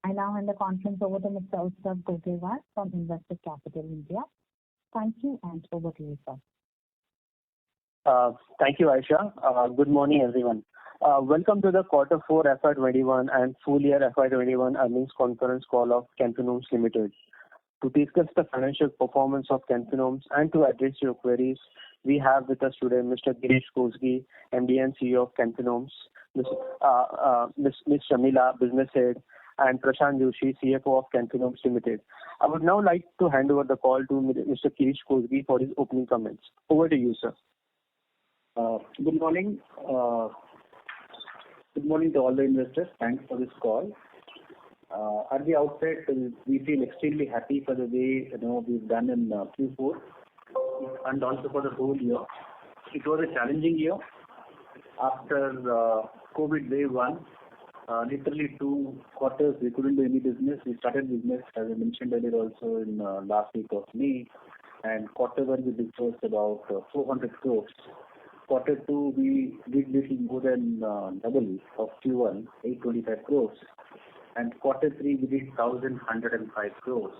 I now hand the conference over to Mr. Utsav Gogirwar from Investec Capital India. Thank you, and over to you, sir. Thank you, Aisha. Good morning, everyone. Welcome to the Quarter 4 FY21 and Full Year FY21 Earnings Conference Call of Can Fin Homes Limited. To discuss the financial performance of Can Fin Homes and to address your queries, we have with us today Mr. Girish Kousgi, MD and CEO of Can Fin Homes, Ms. Shamila, Business Head, and Prashant Joshi, CFO of Can Fin Homes Limited. I would now like to hand over the call to Mr. Girish Kousgi for his opening comments. Over to you, sir. Good morning. Good morning to all the investors. Thanks for this call. At the outset, we feel extremely happy for the way we've done in Q4 and also for the whole year. It was a challenging year. After COVID wave 1, literally 2 quarters we couldn't do any business. We started business, as I mentioned earlier, also in last week of May, and quarter 1 we disbursed about 400 crores. Quarter 2 we did little more than double of Q1, 825 crores, and quarter 3 we did 1,105 crores.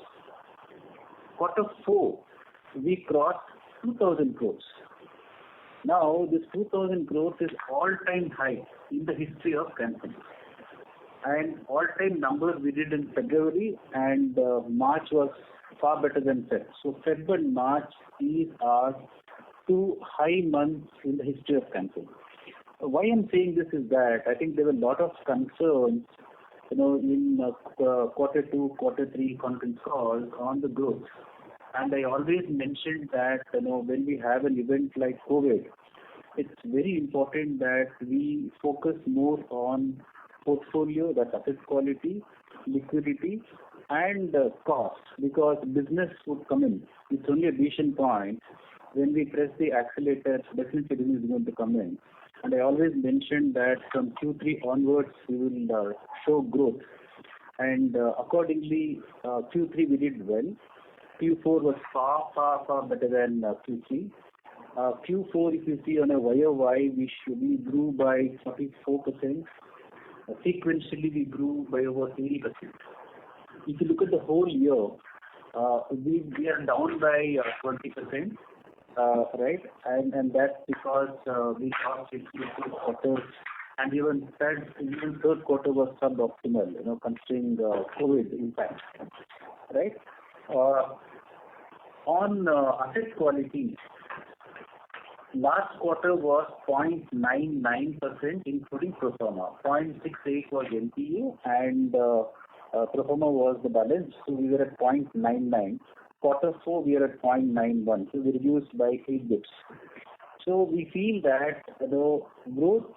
Quarter 4 we crossed 2,000 crores. Now this 2,000 crores is all-time high in the history of Can Fin. And all-time numbers we did in February, and March was far better than Feb. So Feb and March is our 2 high months in the history of Can Fin. Why I'm saying this is that I think there were a lot of concerns, in quarter 2, quarter 3 conference calls on the growth. And I always mentioned that, when we have an event like COVID, it's very important that we focus more on portfolio, that's asset quality, liquidity, and cost, because business would come in. It's only a decision point. When we press the accelerator, definitely business is going to come in. And I always mentioned that from Q3 onwards, we will show growth. And accordingly, Q3 we did well. Q4 was far better than Q3. Q4, if you see on a YOY, we grew by 44%. Sequentially, we grew by over 80%. If you look at the whole year, we are down by 20%. Right, and that's because we lost 2 quarters, and even third quarter was suboptimal, considering the COVID impact. Right. On asset quality, last quarter was 0.99%, including pro forma. 0.68 was NPA, and pro forma was the balance, so we were at 0.99. Quarter 4 we are at 0.91, so we reduced by 8 bits. So we feel that growth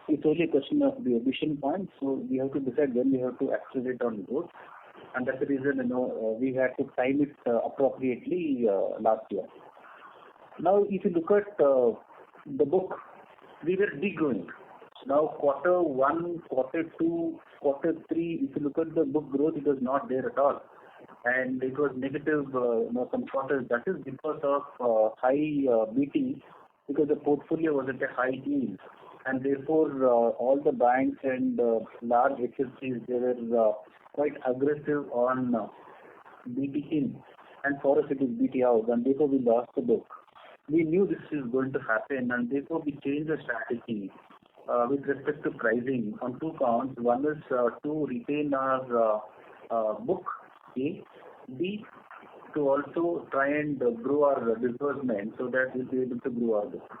is only a question of the addition point, so we have to decide when we have to accelerate on growth, and that's the reason we had to time it appropriately last year. Now if you look at the book, we were degrowing. Now quarter 1, quarter 2, quarter 3, if you look at the book growth, it was not there at all. And it was negative some quarters. That is because of high BT, because the portfolio was at a high yield, and therefore all the banks and large HFCs, they were quite aggressive on BT in, and for us it is BT out, and therefore we lost the book. We knew this is going to happen, and therefore we changed the strategy with respect to pricing on 2 counts. One is to retain our book, A. B, to also try and grow our disbursement so that we'll be able to grow our book.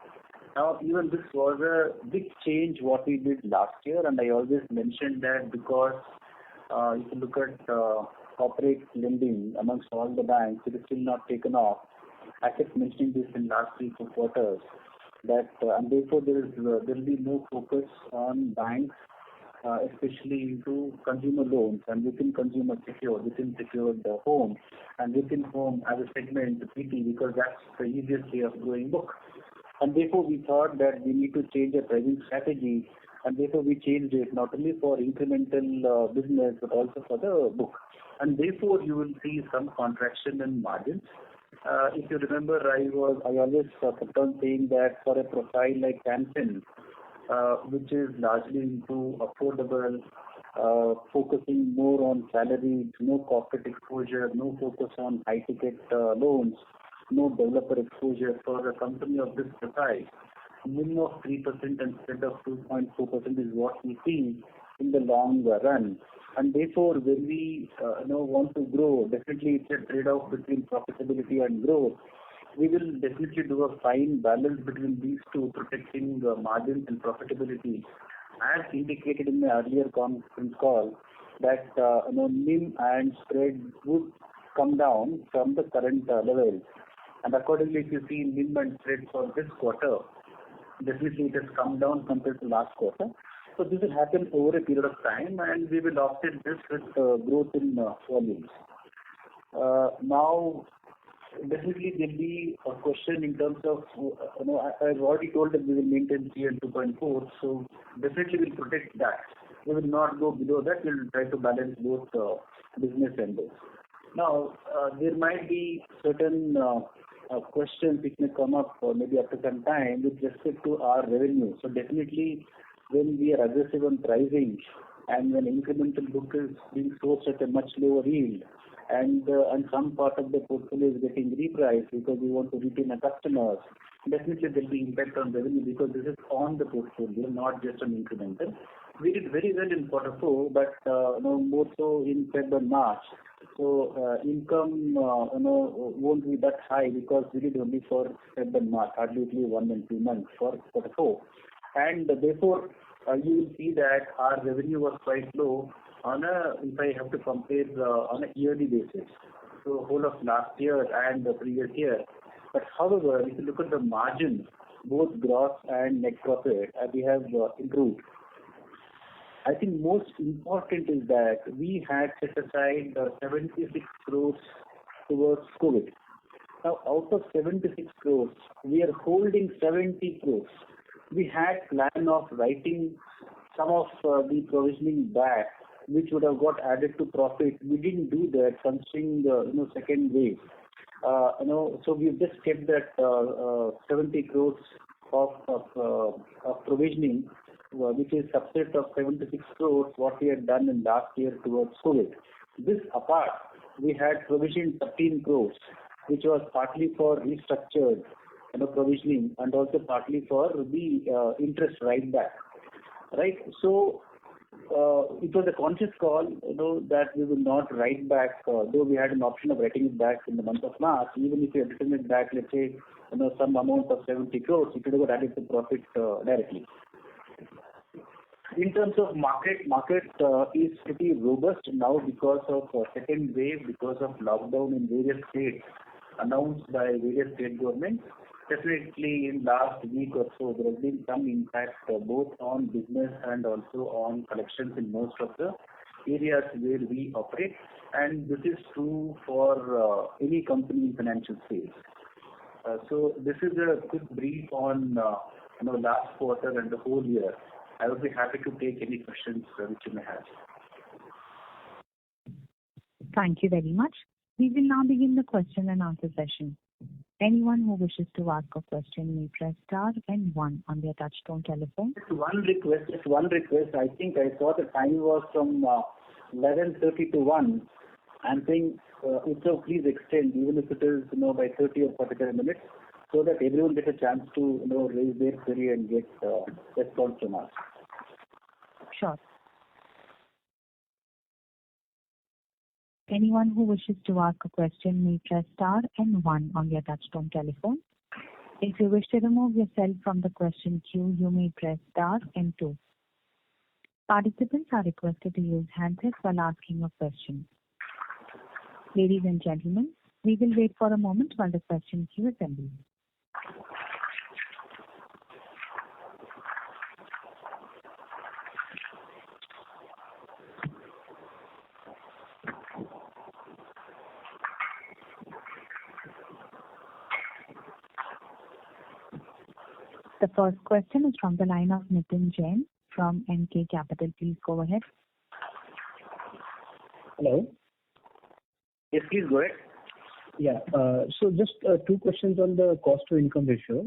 Now, even this was a big change what we did last year, and I always mentioned that because if you look at corporate lending amongst all the banks, it is still not taken off. I kept mentioning this in last 3-4 quarters, that and therefore there will be no focus on banks, especially into consumer loans and within consumer secured, within secured home, and within home as a segment PT, because that's the easiest way of growing book. And therefore we thought that we need to change our pricing strategy, and therefore we changed it not only for incremental business but also for the book. And therefore you will see some contraction in margins. If you remember, I always kept on saying that for a profile like Can Fin, which is largely into affordable focusing more on salaries, no corporate exposure, no focus on high-ticket loans, no developer exposure for a company of this size. NIM of 3% instead of 2.4% is what we see in the long run. And therefore, when we want to grow, definitely it's a trade-off between profitability and growth. We will definitely do a fine balance between these two, protecting margins and profitability. As indicated in the earlier conference call, that NIM and spread would come down from the current level. And accordingly, if you see NIM and spread for this quarter, definitely it has come down compared to last quarter. So this will happen over a period of time, and we will offset this with growth in volumes. Now, definitely there will be a question in terms of, I've already told that we will maintain 3 and 2.4, so definitely we'll protect that. We will not go below that. We'll try to balance both business and this. Now, there might be certain questions which may come up maybe after some time with respect to our revenue. So definitely when we are aggressive on pricing and when incremental book is being sourced at a much lower yield, and some part of the portfolio is getting repriced because we want to retain our customers, definitely there will be impact on revenue because this is on the portfolio, not just on incremental. We did very well in quarter 4, but more so in February and March. So income won't be that high because we did only for February and March, hardly 1 and 2 months for quarter 4. And therefore, you will see that our revenue was quite low if I have to compare on a yearly basis. So whole of last year and the previous year. But however, if you look at the margin, both gross and net profit, we have improved. I think most important is that we had set aside 76 crores towards COVID. Now, out of 76 crores, we are holding 70 crores. We had plan of writing some of the provisioning back, which would have got added to profit. We didn't do that, considering the second wave. So we've just kept that 70 crores of provisioning, which is subset of 76 crores what we had done in last year towards COVID. This apart, we had provisioned 13 crores, which was partly for restructured provisioning and also partly for the interest write back. Right? So it was a conscious call, that we will not write back, though we had an option of writing it back in the month of March. Even if we had written it back, let's say, some amount of 70 crores, it would have got added to profit directly. In terms of market is pretty robust now because of second wave, because of lockdown in various states announced by various state governments. Definitely in last week or so, there has been some impact both on business and also on collections in most of the areas where we operate. And this is true for any company in financial space. So this is a quick brief on last quarter and the whole year. I would be happy to take any questions which you may have. Thank you very much. We will now begin the question and answer session. Anyone who wishes to ask a question may press star and 1 on their touchtone telephone. Just one request. I think I saw the time was from 11:30 to 1. I'm saying, so please extend, even if it is by 30 or 45 minutes, so that everyone gets a chance to raise their query and get response from us. Sure. Anyone who wishes to ask a question may press star and 1 on their touchtone telephone. If you wish to remove yourself from the question queue, you may press star and 2. Participants are requested to use handsets while asking a question. Ladies and gentlemen, we will wait for a moment while the question queue assembles. The first question is from the line of Nitin Jain from NK Capital. Please go ahead. Hello. Yes, please go ahead. Yeah. So just 2 questions on the cost to income ratio.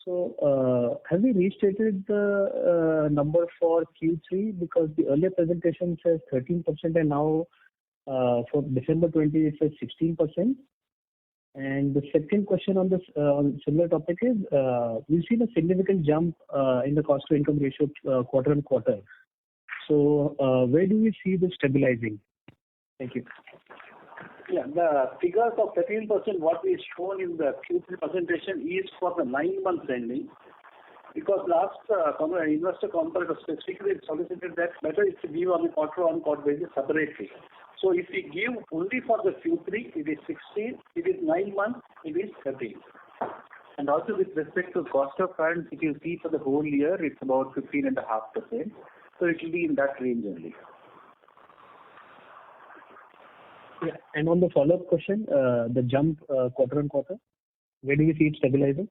So, have we restated the number for Q3? Because the earlier presentation says 13%, and now for December 20 it says 16%. And the second question on this on similar topic is, we've seen a significant jump in the cost to income ratio quarter on quarter. So, where do we see this stabilizing? Thank you. Yeah, the figures of 13% what is shown in the Q3 presentation is for the 9 months ending. Because last investor conference was specifically solicited that better is to give on a quarter-on-quarter basis separately. So if we give only for the Q3, it is 16. It is 9 months, it is 13. And also with respect to cost of funds, if you see for the whole year, it's about 15.5%. So it will be in that range only. Yeah. And on the follow-up question, the jump quarter on quarter, where do you see it stabilizing?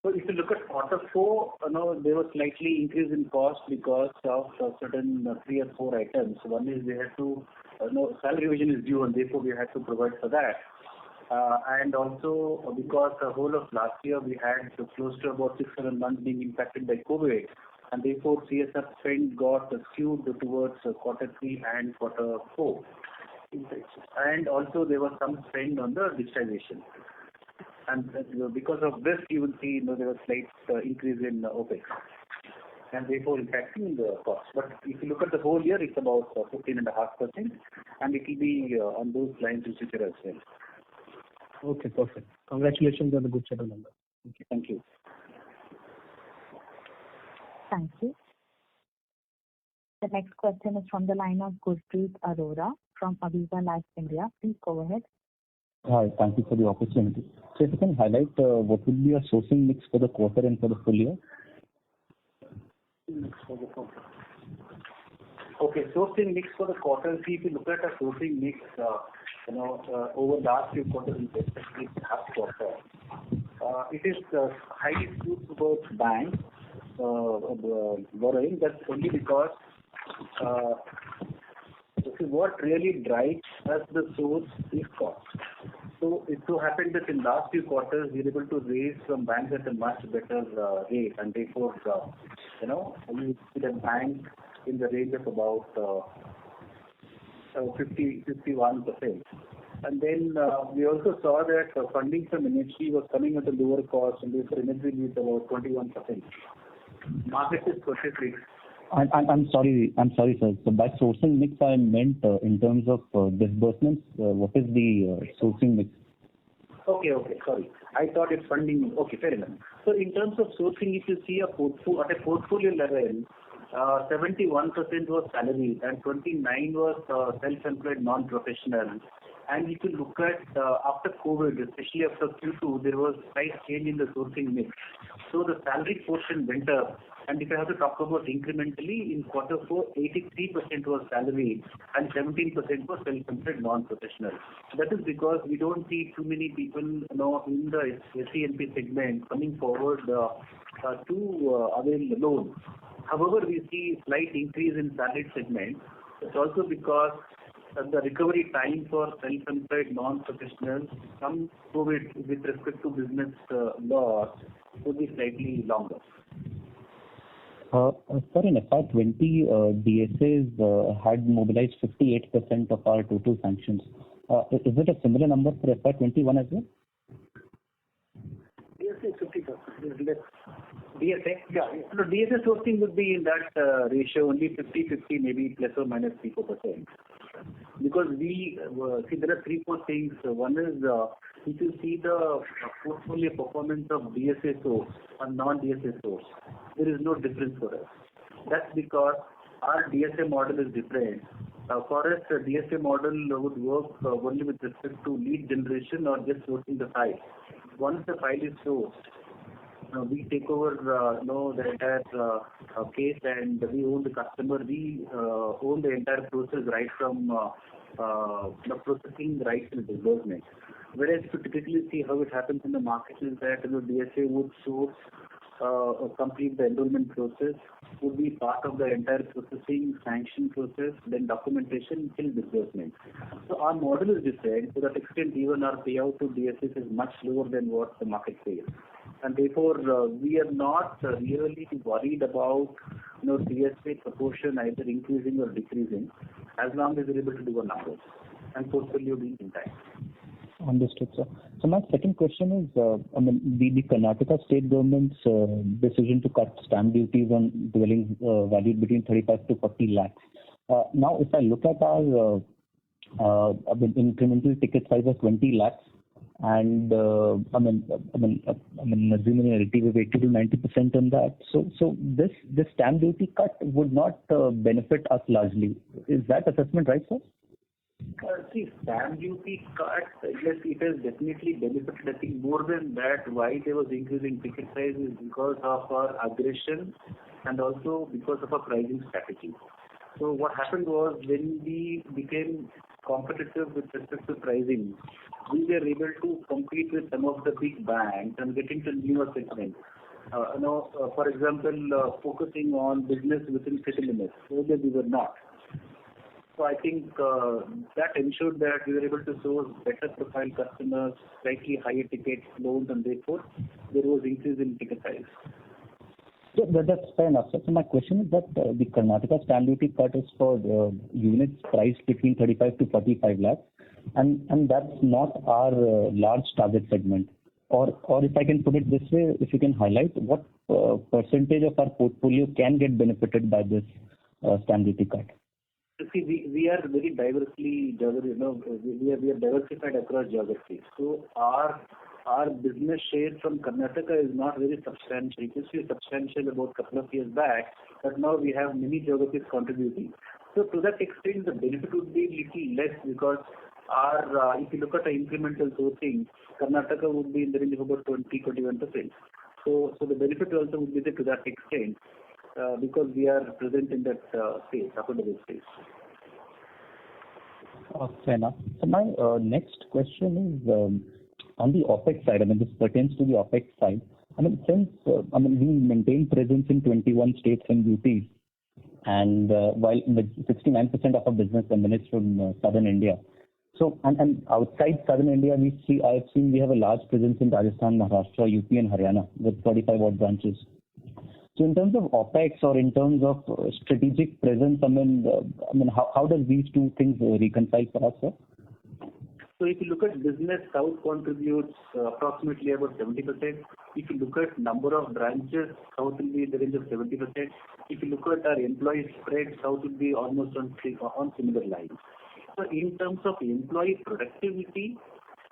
So if you look at quarter four, there was slightly increase in cost because of certain 3 or 4 items. One is we had to, salary revision is due, and therefore we had to provide for that. And also because the whole of last year we had close to about 6-7 months being impacted by COVID, and therefore CSR spend got skewed towards quarter 3 and quarter 4. And also there was some spend on the digitization. And because of this, you will see there was slight increase in OPEX, and therefore impacting the cost. But if you look at the whole year, it's about 15.5%, and it will be on those lines in future as well. Okay, perfect. Congratulations on the good set of numbers. Thank you. Thank you. The next question is from the line of Gurpreet Arora from Aviva Life India. Please go ahead. Hi, thank you for the opportunity. So if you can highlight what would be your sourcing mix for the quarter and for the full year? Okay, sourcing mix for the quarter. See, if you look at a sourcing mix, over last few quarters, especially last quarter, it is highly skewed towards banks borrowing. That's only because what really drives us the source is cost. So it so happened that in last few quarters we were able to raise from banks at a much better rate, and therefore, we see the bank in the range of about 51%. And then we also saw that funding from NHB was coming at a lower cost, and therefore NHB is about 21%. Market is 23%. I'm sorry, sir. So by sourcing mix, I meant in terms of disbursements. What is the sourcing mix? Okay, sorry. I thought it's funding. Okay, fair enough. So in terms of sourcing, if you see at a portfolio level, 71% was salary and 29% was self-employed non-professional. And if you look at after COVID, especially after Q2, there was slight change in the sourcing mix. So the salary portion went up. And if I have to talk about incrementally, in quarter 4, 83% was salary and 17% was self-employed non-professional. That is because we don't see too many people in the SENP segment coming forward to avail the loan. However, we see slight increase in salaried segment. It's also because the recovery time for self-employed non-professionals from COVID with respect to business laws would be slightly longer. Sir, in FY20, DSAs had mobilized 58% of our total sanctions. Is it a similar number for FY21 as well? DSA is 50%. DSA? Yeah. So DSA sourcing would be in that ratio, only 50-50, maybe plus or minus 3-4%. Because we see there are 3-4 things. One is if you see the portfolio performance of DSA source and non-DSA source, there is no difference for us. That's because our DSA model is different. For us, the DSA model would work only with respect to lead generation or just sourcing the file. Once the file is sourced, we take over the entire case, and we own the customer. We own the entire process right from the processing right to disbursement. Whereas to typically see how it happens in the market is that DSA would source, complete the enrollment process, would be part of the entire processing, sanction process, then documentation till disbursement. So our model is different. To that extent, even our payout to DSA is much lower than what the market pays. and therefore we are not really worried about DSA proportion either increasing or decreasing, as long as we're able to do our numbers and portfolio being intact. Understood, sir. So my second question is, the Karnataka state government's decision to cut stamp duties on dwellings valued between 35 to 40 lakhs. Now, if I look at our incremental ticket size of 20 lakhs, and assuming a relative of 80 to 90% on that, so this stamp duty cut would not benefit us largely. Is that assessment right, sir? See, stamp duty cut, yes, it has definitely benefited. I think more than that, why there was increasing ticket size is because of our aggression and also because of our pricing strategy. So what happened was, when we became competitive with respect to pricing, we were able to compete with some of the big banks and get into newer segments. For example, focusing on business within city limits, earlier we were not. So I think that ensured that we were able to source better profile customers, slightly higher ticket loans, and therefore there was increase in ticket size. So that's fair enough, sir. So my question is that the Karnataka stamp duty cut is for units priced between 35 to 45 lakhs, and that's not our large target segment. Or if I can put it this way, if you can highlight what percentage of our portfolio can get benefited by this stamp duty cut. See, we are very diversely, we are diversified across geographies. So our business share from Karnataka is not very substantial. It used to be substantial about a couple of years back, but now we have many geographies contributing. So to that extent, the benefit would be little less, because if you look at the incremental sourcing, Karnataka would be in the range of about 20-21%. So the benefit also would be there to that extent. Because we are present in that space, affordable space. Fair enough. So my next question is on the OPEX side. This pertains to the OPEX side. Since we maintain presence in 21 states and UTs, and while 69% of our business emanates from southern India. So and outside southern India, I've seen we have a large presence in Rajasthan, Maharashtra, UP, and Haryana with 45 odd branches. So in terms of OPEX or in terms of strategic presence, how does these two things reconcile for us, sir? So if you look at business, South contributes approximately about 70%. If you look at number of branches, South will be in the range of 70%. If you look at our employee spread, South will be almost on similar lines. So in terms of employee productivity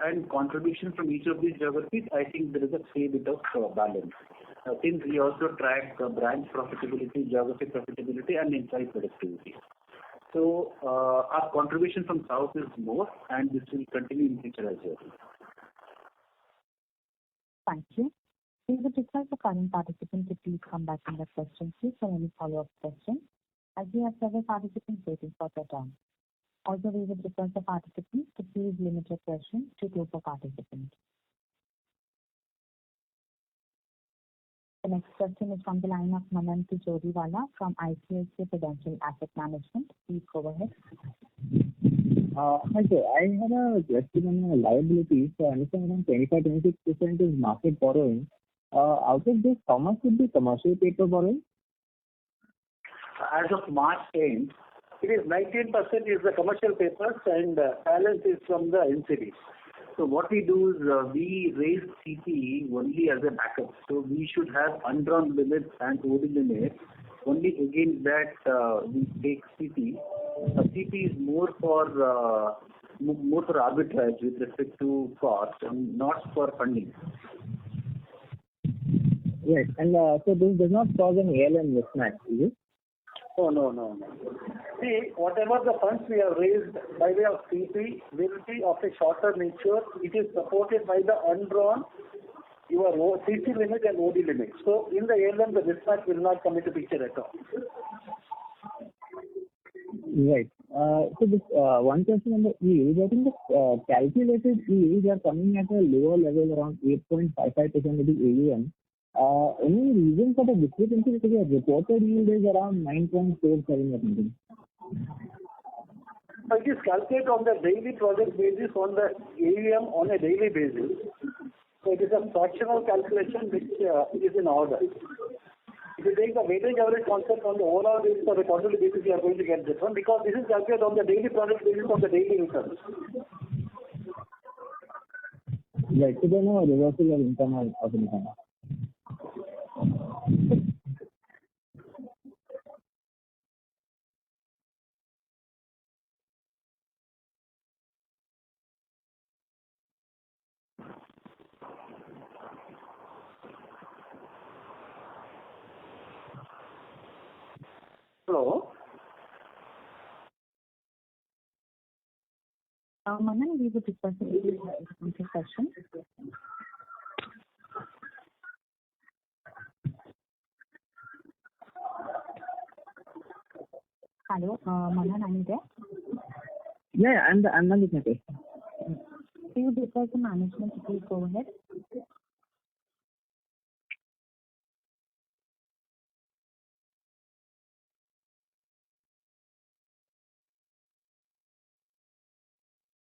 and contribution from each of these geographies, I think there is a fair bit of balance. Since we also track branch profitability, geography profitability, and employee productivity. So our contribution from South is more, and this will continue in future as well. Thank you. We would request the current participant to please come back in the question queue for any follow-up questions, as we have several participants waiting for their turn. Also, we would request the participants to please limit your questions to 2 per participant. The next question is from the line of Manan Tijoriwala from ICICI Prudential Asset Management. Please go ahead. Hi sir, I had a question on liability. So I understand around 25-26% is market borrowing. Out of this, how much would be commercial paper borrowing? As of March end, it is 19% is the commercial papers and balance is from the NCDs. So what we do is we raise CP only as a backup. So we should have undrawn limits and OD limits. Only against that we take CP. CP is more for arbitrage with respect to cost and not for funding. Yes, and so this does not cause an ALM mismatch, is it? Oh, no. See, whatever the funds we have raised by way of CP will be of a shorter nature. It is supported by the undrawn, your CC limit and OD limit. So in the ALM, the mismatch will not come into picture at all. Right. So this one question on the yield. I think the calculated yields are coming at a lower level, around 8.55% of the AUM. Any reason for the discrepancy? Because the reported yield is around 9.47 or something. It is calculated on the daily project basis on the AUM on a daily basis. So it is a fractional calculation which is in order. If you take the weightage average concept on the overall basis or the quarterly basis, you are going to get this one because this is calculated on the daily product basis of the daily income. Right. So there are no reversal of income or income. Hello. Manan, we would request you to please repeat your question. Hello, Manan, are you there? Yeah, I'm done with my question. We would request the management to please go ahead.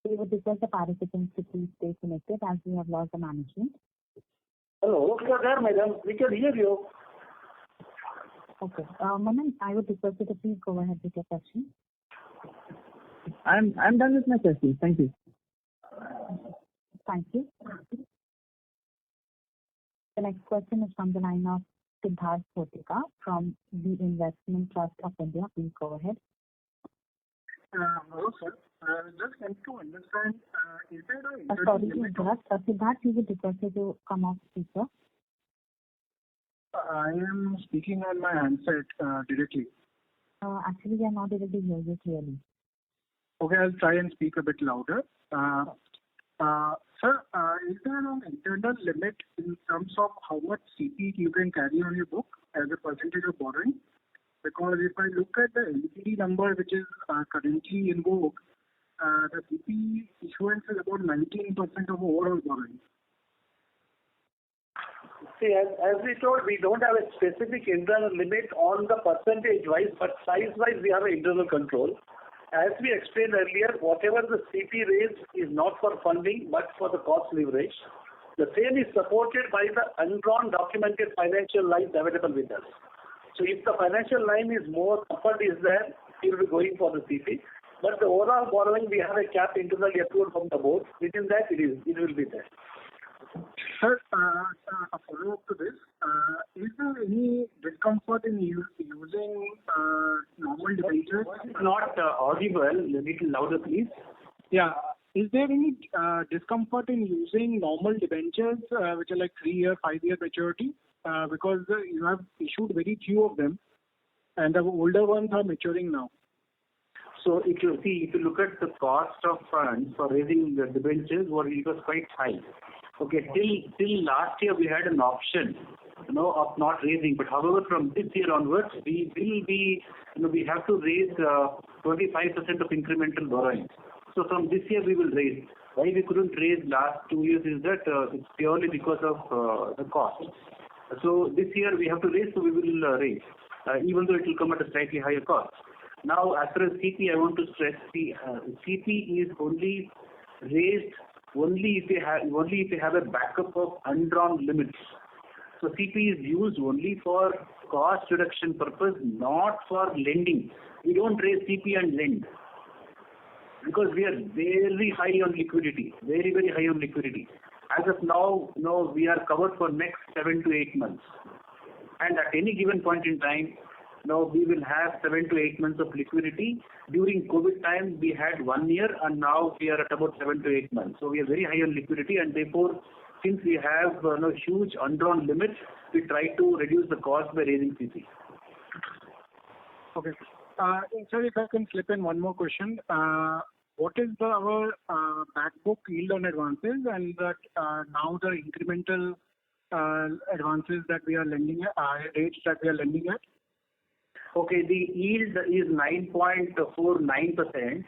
We would request the participants to please stay connected as we have lost the management. Hello, you are there, madam. We can hear you. Okay. Manan, I would request you to please go ahead with your question. I'm done with my question. Thank you. Thank you. The next question is from the line of Siddharth Potika from the Investment Trust of India. Please go ahead. Hello, sir. Just want to understand, is there a Sorry to interrupt. Siddharth, we would request you to come off speaker. I am speaking on my handset directly. Actually, we are not able to hear you clearly. Okay, I'll try and speak a bit louder. Sir, is there an internal limit in terms of how much CP you can carry on your book as a percentage of borrowing? Because if I look at the LGD number, which is currently in vogue, the CP issuance is about 19% of overall borrowing. See, as we told, we don't have a specific internal limit on the percentage-wise, but size-wise, we have an internal control. As we explained earlier, whatever the CP raise is not for funding, but for the cost leverage. The same is supported by the undrawn documented financial lines available with us. So if the financial line is more, comfort is there, we will be going for the CP. But the overall borrowing, we have a cap internally approved from the board. Within that, it will be there. Sir, a follow-up to this, is there any discomfort in using normal debentures? It's not audible. A little louder, please. Yeah. Is there any discomfort in using normal debentures, which are like 3-year, 5-year maturity? Because you have issued very few of them, and the older ones are maturing now. So if you look at the cost of funds for raising the debentures, it was quite high. Okay, till last year we had an option, of not raising. But however, from this year onwards, we will be, we have to raise 25% of incremental borrowing. So from this year we will raise. Why we couldn't raise last 2 years is that it's purely because of the cost. So this year we have to raise, so we will raise, even though it will come at a slightly higher cost. Now, as far as CP, I want to stress the CP is only raised if you have a backup of undrawn limits. So CP is used only for cost reduction purpose, not for lending. We don't raise CP and lend because we are very high on liquidity, very high on liquidity. As of now, we are covered for next 7 to 8 months, and at any given point in time, we will have 7 to 8 months of liquidity. During COVID time, we had 1 year, and now we are at about 7 to 8 months. So we are very high on liquidity, and therefore, since we have huge undrawn limits, we try to reduce the cost by raising CP. Okay. Sir, if I can slip in one more question. What is our back book yield on advances, and that now the incremental advances that we are lending at, rates that we are lending at? Okay, the yield is 9.49%.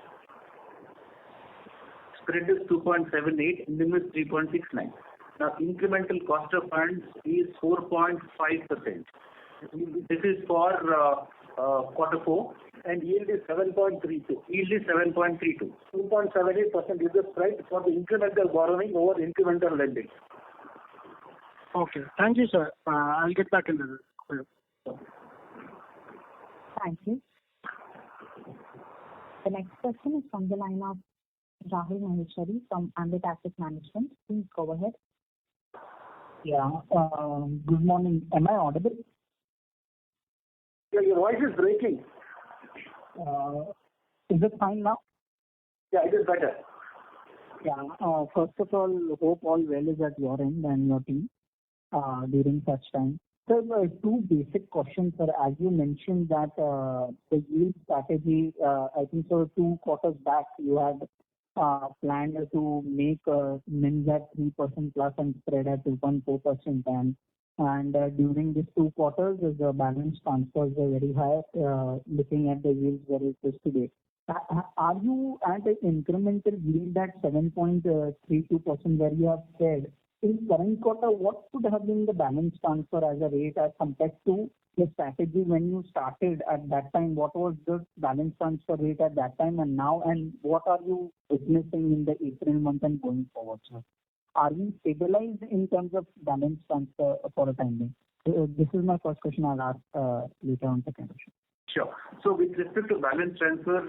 Spread is 2.78, limit is 3.69. Now, incremental cost of funds is 4.5%. This is for quarter 4. And yield is 7.32. Yield is 7.32. 2.78% is the price for the incremental borrowing over incremental lending. Okay. Thank you, sir. I'll get back into this. Thank you. The next question is from the line of Rahul Maheshwari from Ambit Asset Management. Please go ahead. Yeah. Good morning. Am I audible? Yeah, your voice is breaking. Is it fine now? Yeah, it is better. Yeah. First of all, hope all well is at your end and your team during such time. So, two basic questions, sir. As you mentioned that the yield strategy, I think so 2 quarters back, you had planned to make NIMs at 3% plus and spread at 2.4%. And during these 2 quarters, the balance transfers were very high, looking at the yields where it is today. Are you at an incremental yield at 7.32% where you have said, in current quarter, what could have been the balance transfer as a rate as compared to the strategy when you started at that time? What was the balance transfer rate at that time and now, and what are you witnessing in the April month and going forward, sir? Are we stabilized in terms of balance transfer for a time being? This is my first question. I'll ask later on second question. Sure. So with respect to balance transfer,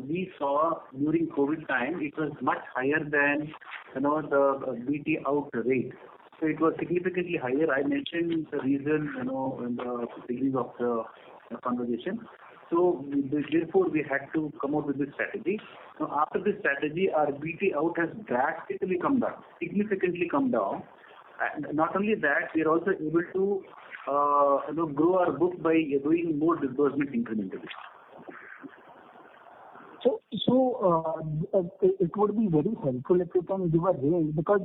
we saw during COVID time, it was much higher than, the BT out rate. So it was significantly higher. I mentioned the reason, in the beginning of the conversation. So therefore, we had to come out with this strategy. Now, after this strategy, our BT out has drastically come down, significantly come down. And not only that, we are also able to grow our book by doing more disbursement incrementally. So it would be very helpful if you can give a range, because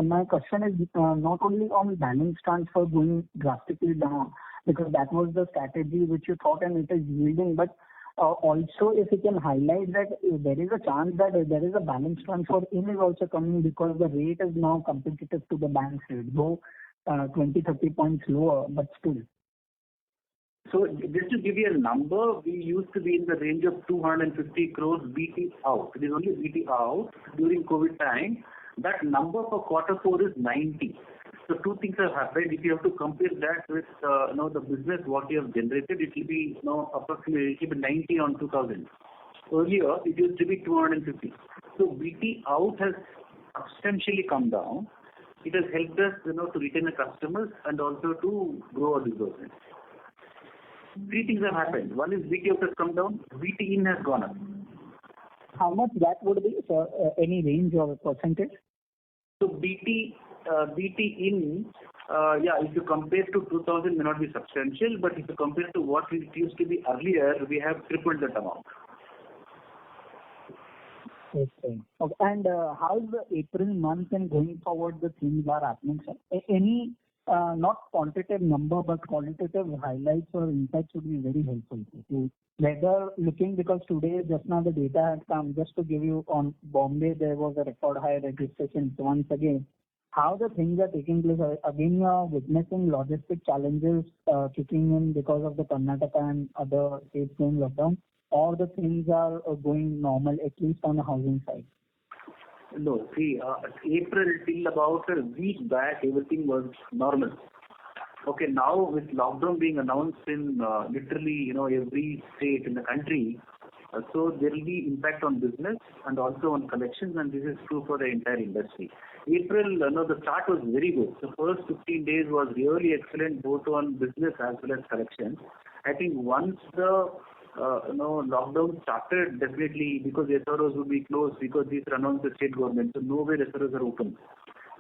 my question is not only on balance transfer going drastically down, because that was the strategy which you thought and it is yielding, but also if you can highlight that there is a chance that there is a balance transfer in is also coming because the rate is now competitive to the bank rate, though 20-30 points lower, but still. So just to give you a number, we used to be in the range of 250 crores BT out. It is only BT out during COVID time. That number for quarter 4 is 90. So two things have happened. If you have to compare that with the business what you have generated, it will be approximately 90 on 2000. Earlier it used to be 250. So BT out has substantially come down. It has helped us to retain the customers and also to grow our disbursement. 3 things have happened. One is BT out has come down, BT in has gone up. How much that would be, sir? Any range or percentage? So BT in, if you compare to 2000 may not be substantial, but if you compare to what it used to be earlier, we have tripled that amount. Okay. And how is the April month and going forward the things are happening, sir? Any not quantitative number but qualitative highlights or insights would be very helpful to whether looking, because today just now the data had come, just to give you on Bombay there was a record high registration. So once again, how the things are taking place. Again, you are witnessing logistic challenges kicking in because of the Karnataka and other states going lockdown, or the things are going normal, at least on the housing side? No, see, April till about a week back, everything was normal. Okay, now with lockdown being announced in literally, every state in the country, so there will be impact on business and also on collections, and this is true for the entire industry. April, the start was very good. The first 15 days was really excellent, both on business as well as collections. I think once the lockdown started, definitely, because the SROs would be closed because these are announced the state government, so nowhere SROs are open.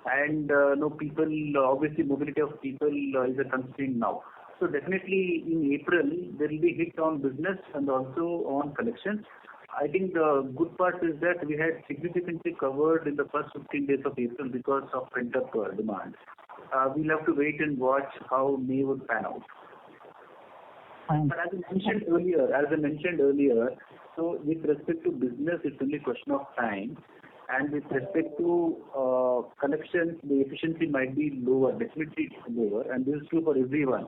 And people, obviously mobility of people is a constraint now. So definitely in April, there will be hit on business and also on collections. I think the good part is that we had significantly covered in the first 15 days of April because of pent-up demand. We'll have to wait and watch how May would pan out. But as I mentioned earlier, so with respect to business, it's only a question of time. And with respect to collections, the efficiency might be lower, definitely lower, and this is true for everyone.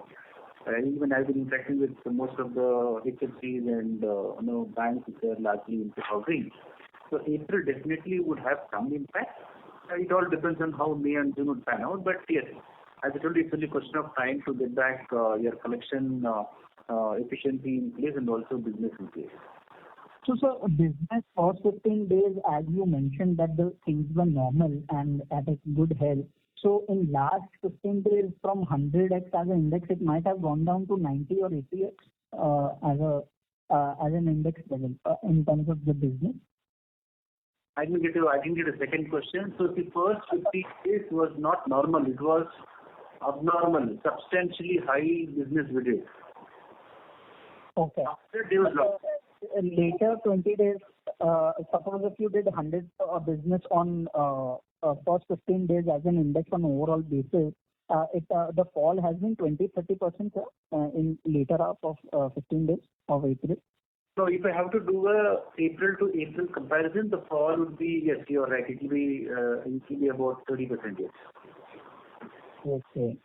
Even I've been interacting with most of the HFCs and banks which are largely into housing. So April definitely would have some impact. It all depends on how May and June would pan out. But yes, As I told you, it's only a question of time to get back your collection efficiency in place and also business in place. So, sir, business for 15 days, as you mentioned, that the things were normal and at a good health. So, in last 15 days, from 100x as an index, it might have gone down to 90 or 80x as an index level in terms of the business. I didn't get a second question. So the first 15 days was not normal. It was abnormal, substantially high business we did. Okay. After they was lost. Later 20 days, suppose if you did 100 business on first 15 days as an index on overall basis, the fall has been 20-30% in later half of 15 days of April. So if I have to do a April to April comparison, the fall would be, yes, you are right. It will be about 30%, yes. Okay.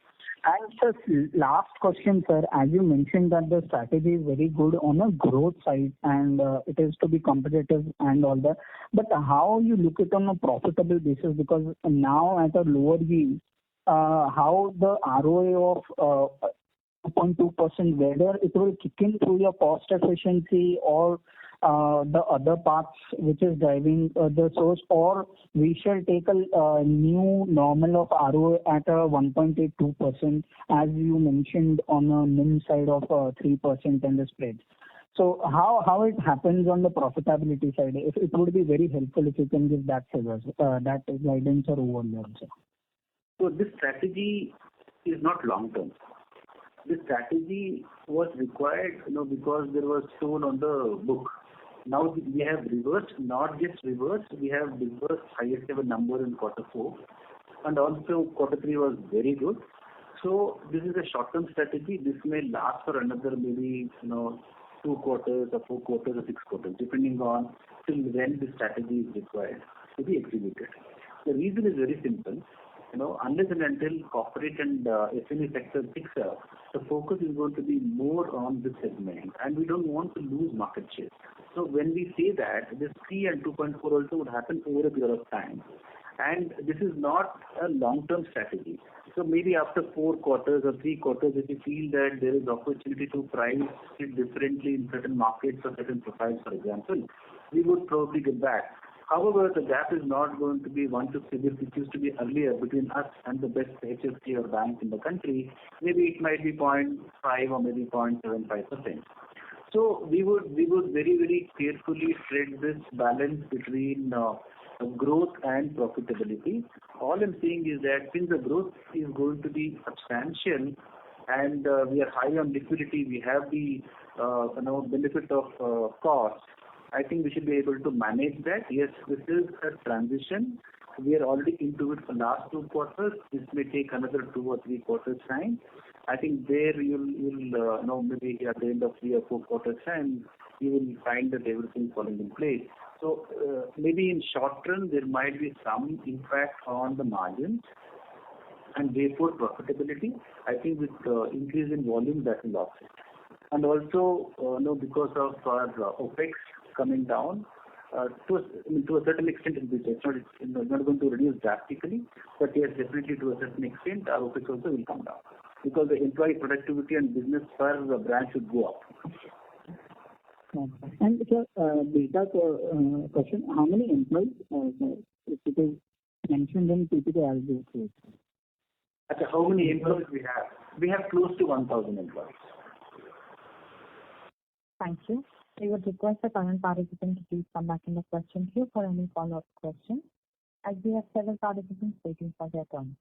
And sir, last question, sir. As you mentioned that the strategy is very good on a growth side and it is to be competitive and all that. But how you look it on a profitable basis? Because now at a lower yield, how the ROA of 2.2%, whether it will kick in through your cost efficiency or the other parts which is driving the source, or we shall take a new normal of ROA at a 1.82%, as you mentioned on a NIM side of 3% and the spreads. So how it happens on the profitability side? If it would be very helpful if you can give that figures, that guidance or overview also. So this strategy is not long term. This strategy was required, because there was stone on the book. Now we have reversed, not just reversed, we have disbursed highest ever number in Q4, and also Q3 was very good. So this is a short-term strategy. This may last for another maybe 2 quarters or 4 quarters or 6 quarters, depending on till when the strategy is required to be executed. The reason is very simple. Unless and until corporate and SME sector picks up, the focus is going to be more on this segment, and we don't want to lose market share. So when we say that, this 3 and 2.4 also would happen over a period of time. And this is not a long-term strategy. So maybe after 4 quarters or 3 quarters, if you feel that there is opportunity to price it differently in certain markets or certain profiles, for example, we would probably get back. However, the gap is not going to be 150 basis, which used to be earlier between us and the best HFC or bank in the country. Maybe it might be 0.5 or maybe 0.75%. So we would very, very carefully tread this balance between growth and profitability. All I'm saying is that since the growth is going to be substantial and we are high on liquidity, we have the benefit of cost. I think we should be able to manage that. Yes, this is a transition. We are already into it for last 2 quarters. This may take another 2 or 3 quarters time. I think there you'll know maybe at the end of 3 or 4 quarters time, you will find that everything is falling in place. So maybe in short term there might be some impact on the margins and therefore profitability. I think with increase in volume that will offset. And also because of our OPEX coming down to a certain extent, it's not going to reduce drastically, but yes, definitely to a certain extent our OPEX also will come down because the employee productivity and business per branch should go up. And sir, data question: how many employees? If it is mentioned in PPT, I'll do it. How many employees we have? We have close to 1,000 employees. Thank you. We would request the current participant to please come back in the question queue for any follow-up questions, as we have several participants waiting for their turn.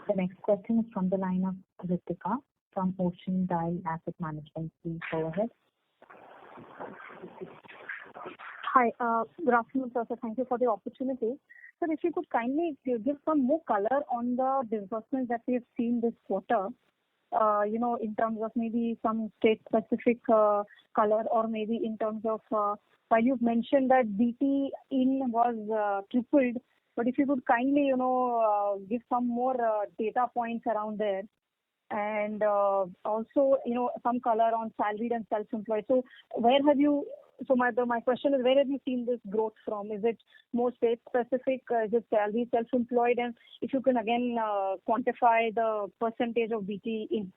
The next question is from the line of Ritika from Ocean Dial Asset Management. Please go ahead. Hi, good afternoon, sir. Thank you for the opportunity. Sir, if you could kindly give some more color on the disbursements that we have seen this quarter, in terms of maybe some state-specific color, or maybe in terms of, while you've mentioned that BT in was tripled, but if you could kindly, give some more data points around there. And also, some color on salaried and self-employed. So where have you my question is, where have you seen this growth from? Is it more state specific? Is it salary, self-employed? And if you can again quantify the percentage of BT in.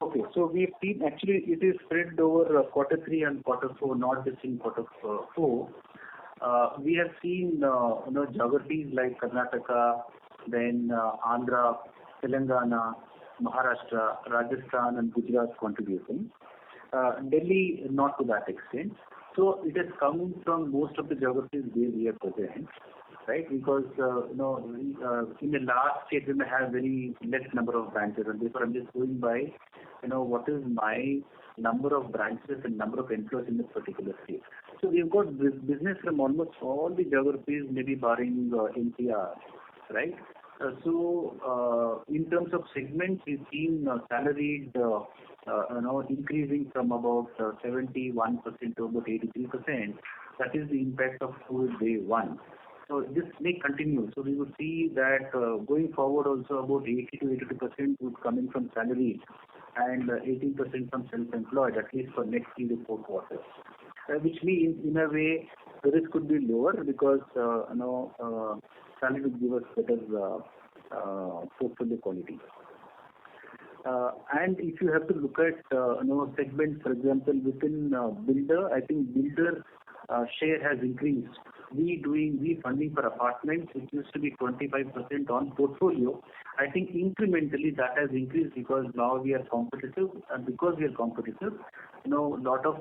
Okay, so we've seen actually it is spread over quarter 3 and quarter 4, not just in quarter 4. We have seen geographies like Karnataka, then Andhra, Telangana, Maharashtra, Rajasthan and Gujarat contributing. Delhi not to that extent. So it has come from most of the geographies where we are present, right? Because in the large state we may have very less number of branches, and therefore I'm just going by what is my number of branches and number of employees in this particular state. So we've got business from almost all the geographies, maybe barring NCR, right? So in terms of segments, we've seen salaried increasing from about 71% to about 83%. That is the impact of COVID wave 1. So this may continue. So we would see that going forward also about 80 to 82% would come in from salary and 18% from self-employed, at least for next 3 to 4 quarters. Which means in a way the risk could be lower because salary would give us better portfolio quality. And if you have to look at segments, for example, within builder, I think builder share has increased. We funding for apartments, which used to be 25% on portfolio. I think incrementally that has increased because now we are competitive, and because we are competitive, lot of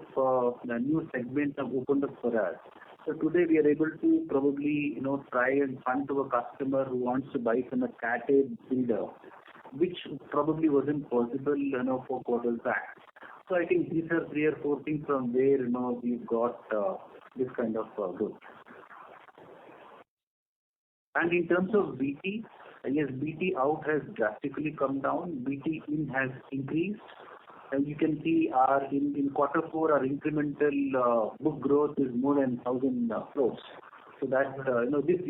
new segments have opened up for us. So today we are able to probably try and fund to a customer who wants to buy from a Cat A builder, which probably wasn't possible 4 quarters back. So I think these are 3 or 4 things from where we've got this kind of growth. And in terms of BT, yes, BT out has drastically come down. BT in has increased. And you can see in quarter 4 our incremental book growth is more than 1,000 crores. So that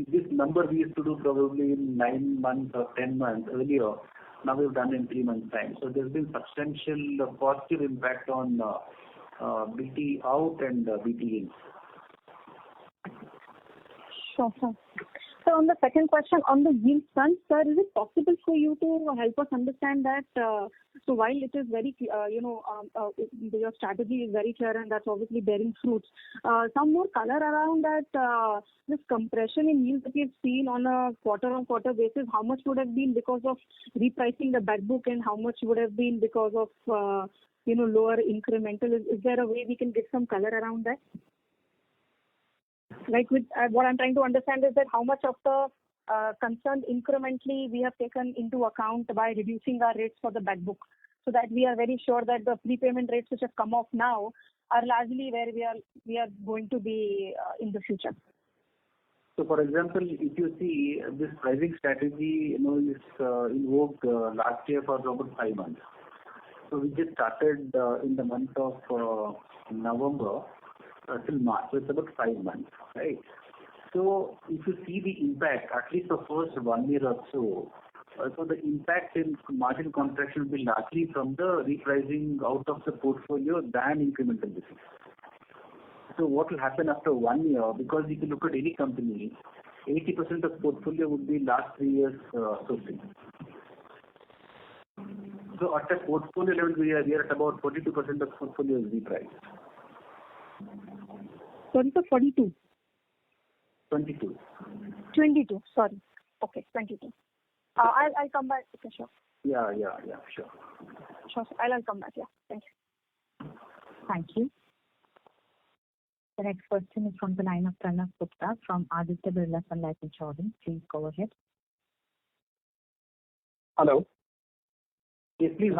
this number we used to do probably in 9 months or 10 months earlier. Now we've done in 3 months time. So there's been substantial positive impact on BT out and BT in. Sure, sir. So on the second question on the yield front, sir, is it possible for you to help us understand that? So while it is very, your strategy is very clear and that's obviously bearing fruits. Some more color around that, this compression in yields that we've seen on a quarter-on-quarter basis, how much would have been because of repricing the back book and how much would have been because of, lower incremental? Is there a way we can get some color around that? Like with what I'm trying to understand is that how much of the concern incrementally we have taken into account by reducing our rates for the back book, so that we are very sure that the prepayment rates which have come off now are largely where we are going to be in the future. So, for example, if you see this pricing strategy, is in vogue last year for about 5 months. So we just started in the month of November till March. So it's about 5 months, right? So if you see the impact, at least the first 1 year or so, so the impact in margin contraction will be largely from the repricing out of the portfolio than incremental business. So what will happen after 1 year? Because if you look at any company, 80% of portfolio would be last 3 years sourcing. So at a portfolio level, we are at about 42% of portfolio is repriced. Sorry, sir, 42? 22. 22, sorry. Okay, 22. I'll come back. Okay, sure. Yeah, sure. Sure, sir. I'll come back, yeah. Thank you. Thank you. The next question is from the line of Pranav Gupta from Aditya Birla Sun Life Insurance. Please go ahead. Hello. Yes, please.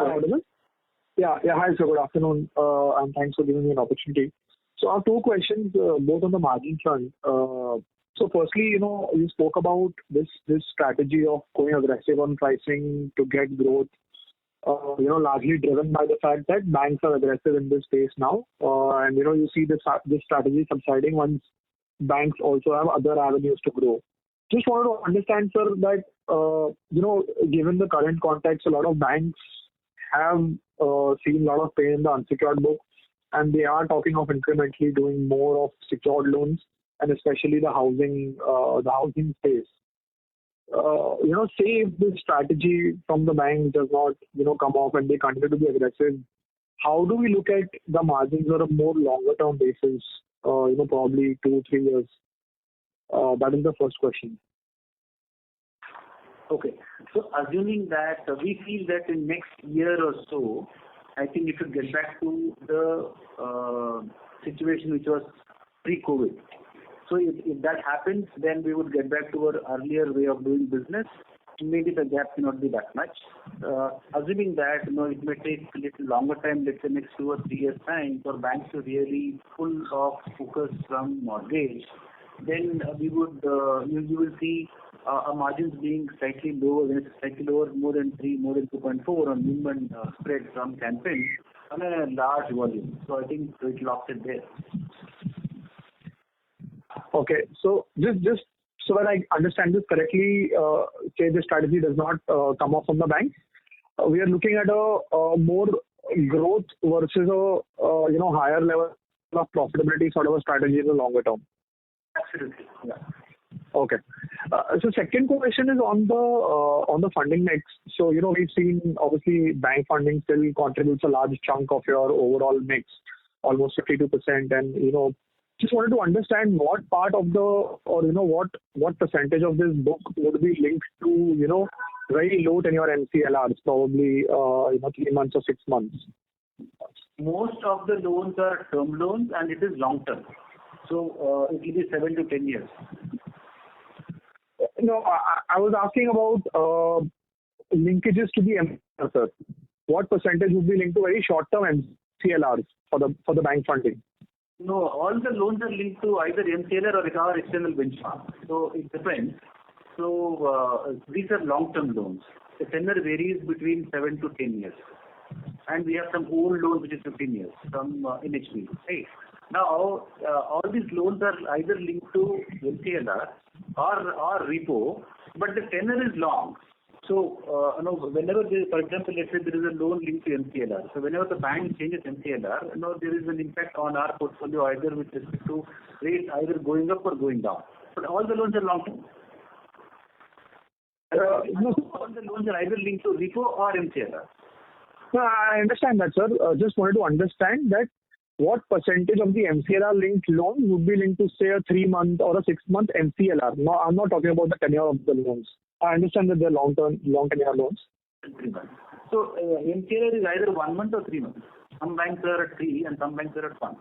Yeah. Hi, sir. Good afternoon, and thanks for giving me an opportunity. So I have 2 questions, both on the margin front. So firstly, you spoke about this strategy of going aggressive on pricing to get growth, largely driven by the fact that banks are aggressive in this space now. And, you see this strategy subsiding once banks also have other avenues to grow. Just wanted to understand, sir, that, given the current context, a lot of banks have seen a lot of pain in the unsecured book, and they are talking of incrementally doing more of secured loans, and especially the housing space. Say if this strategy from the bank does not, come off and they continue to be aggressive, how do we look at the margins on a more longer term basis, probably 2-3 years? That is the first question. Okay. So assuming that we feel that in next year or so, I think it should get back to the situation which was pre-COVID. So if that happens, then we would get back to our earlier way of doing business. Maybe the gap may not be that much. Assuming that it may take a little longer time, let's say next 2 or 3 years time, for banks to really pull off focus from mortgage, then we would you will see margins being slightly lower, more than 3, more than 2.4 on minimum spread from campaign on a large volume. So I think it locks it there. Okay, so just so that I understand this correctly, say the strategy does not come off from the bank, we are looking at a more growth versus a higher level of profitability sort of a strategy in the longer term. Absolutely, yeah. Okay. So second question is on the funding mix. So we've seen obviously bank funding still contributes a large chunk of your overall mix, almost 52%, and just wanted to understand what part of what percentage of this book would be linked to very low tenure MCLRs, probably 3 months or 6 months. Most of the loans are term loans and it is long term. So it will be 7 to 10 years. No, I was asking about linkages to the MCLR, sir. What percentage would be linked to very short-term MCLRs for the bank funding? No, all the loans are linked to either MCLR or our external benchmark. So it depends. So these are long-term loans. The tenure varies between 7 to 10 years. And we have some old loans which is 15 years from NHB. Right? Now, all these loans are either linked to MCLR or repo, but the tenure is long. So, whenever for example, let's say there is a loan linked to MCLR. So, whenever the bank changes MCLR, there is an impact on our portfolio either with respect to rates either going up or going down. But all the loans are long term. All the loans are either linked to repo or MCLR. No, I understand that, sir. Just wanted to understand that what percentage of the MCLR linked loan would be linked to, say, a 3-month or a 6-month MCLR? No, I'm not talking about the tenure of the loans. I understand that they're long tenure loans. 3 months. So MCLR is either 1 month or 3 months. Some banks are at 3 and some banks are at 1.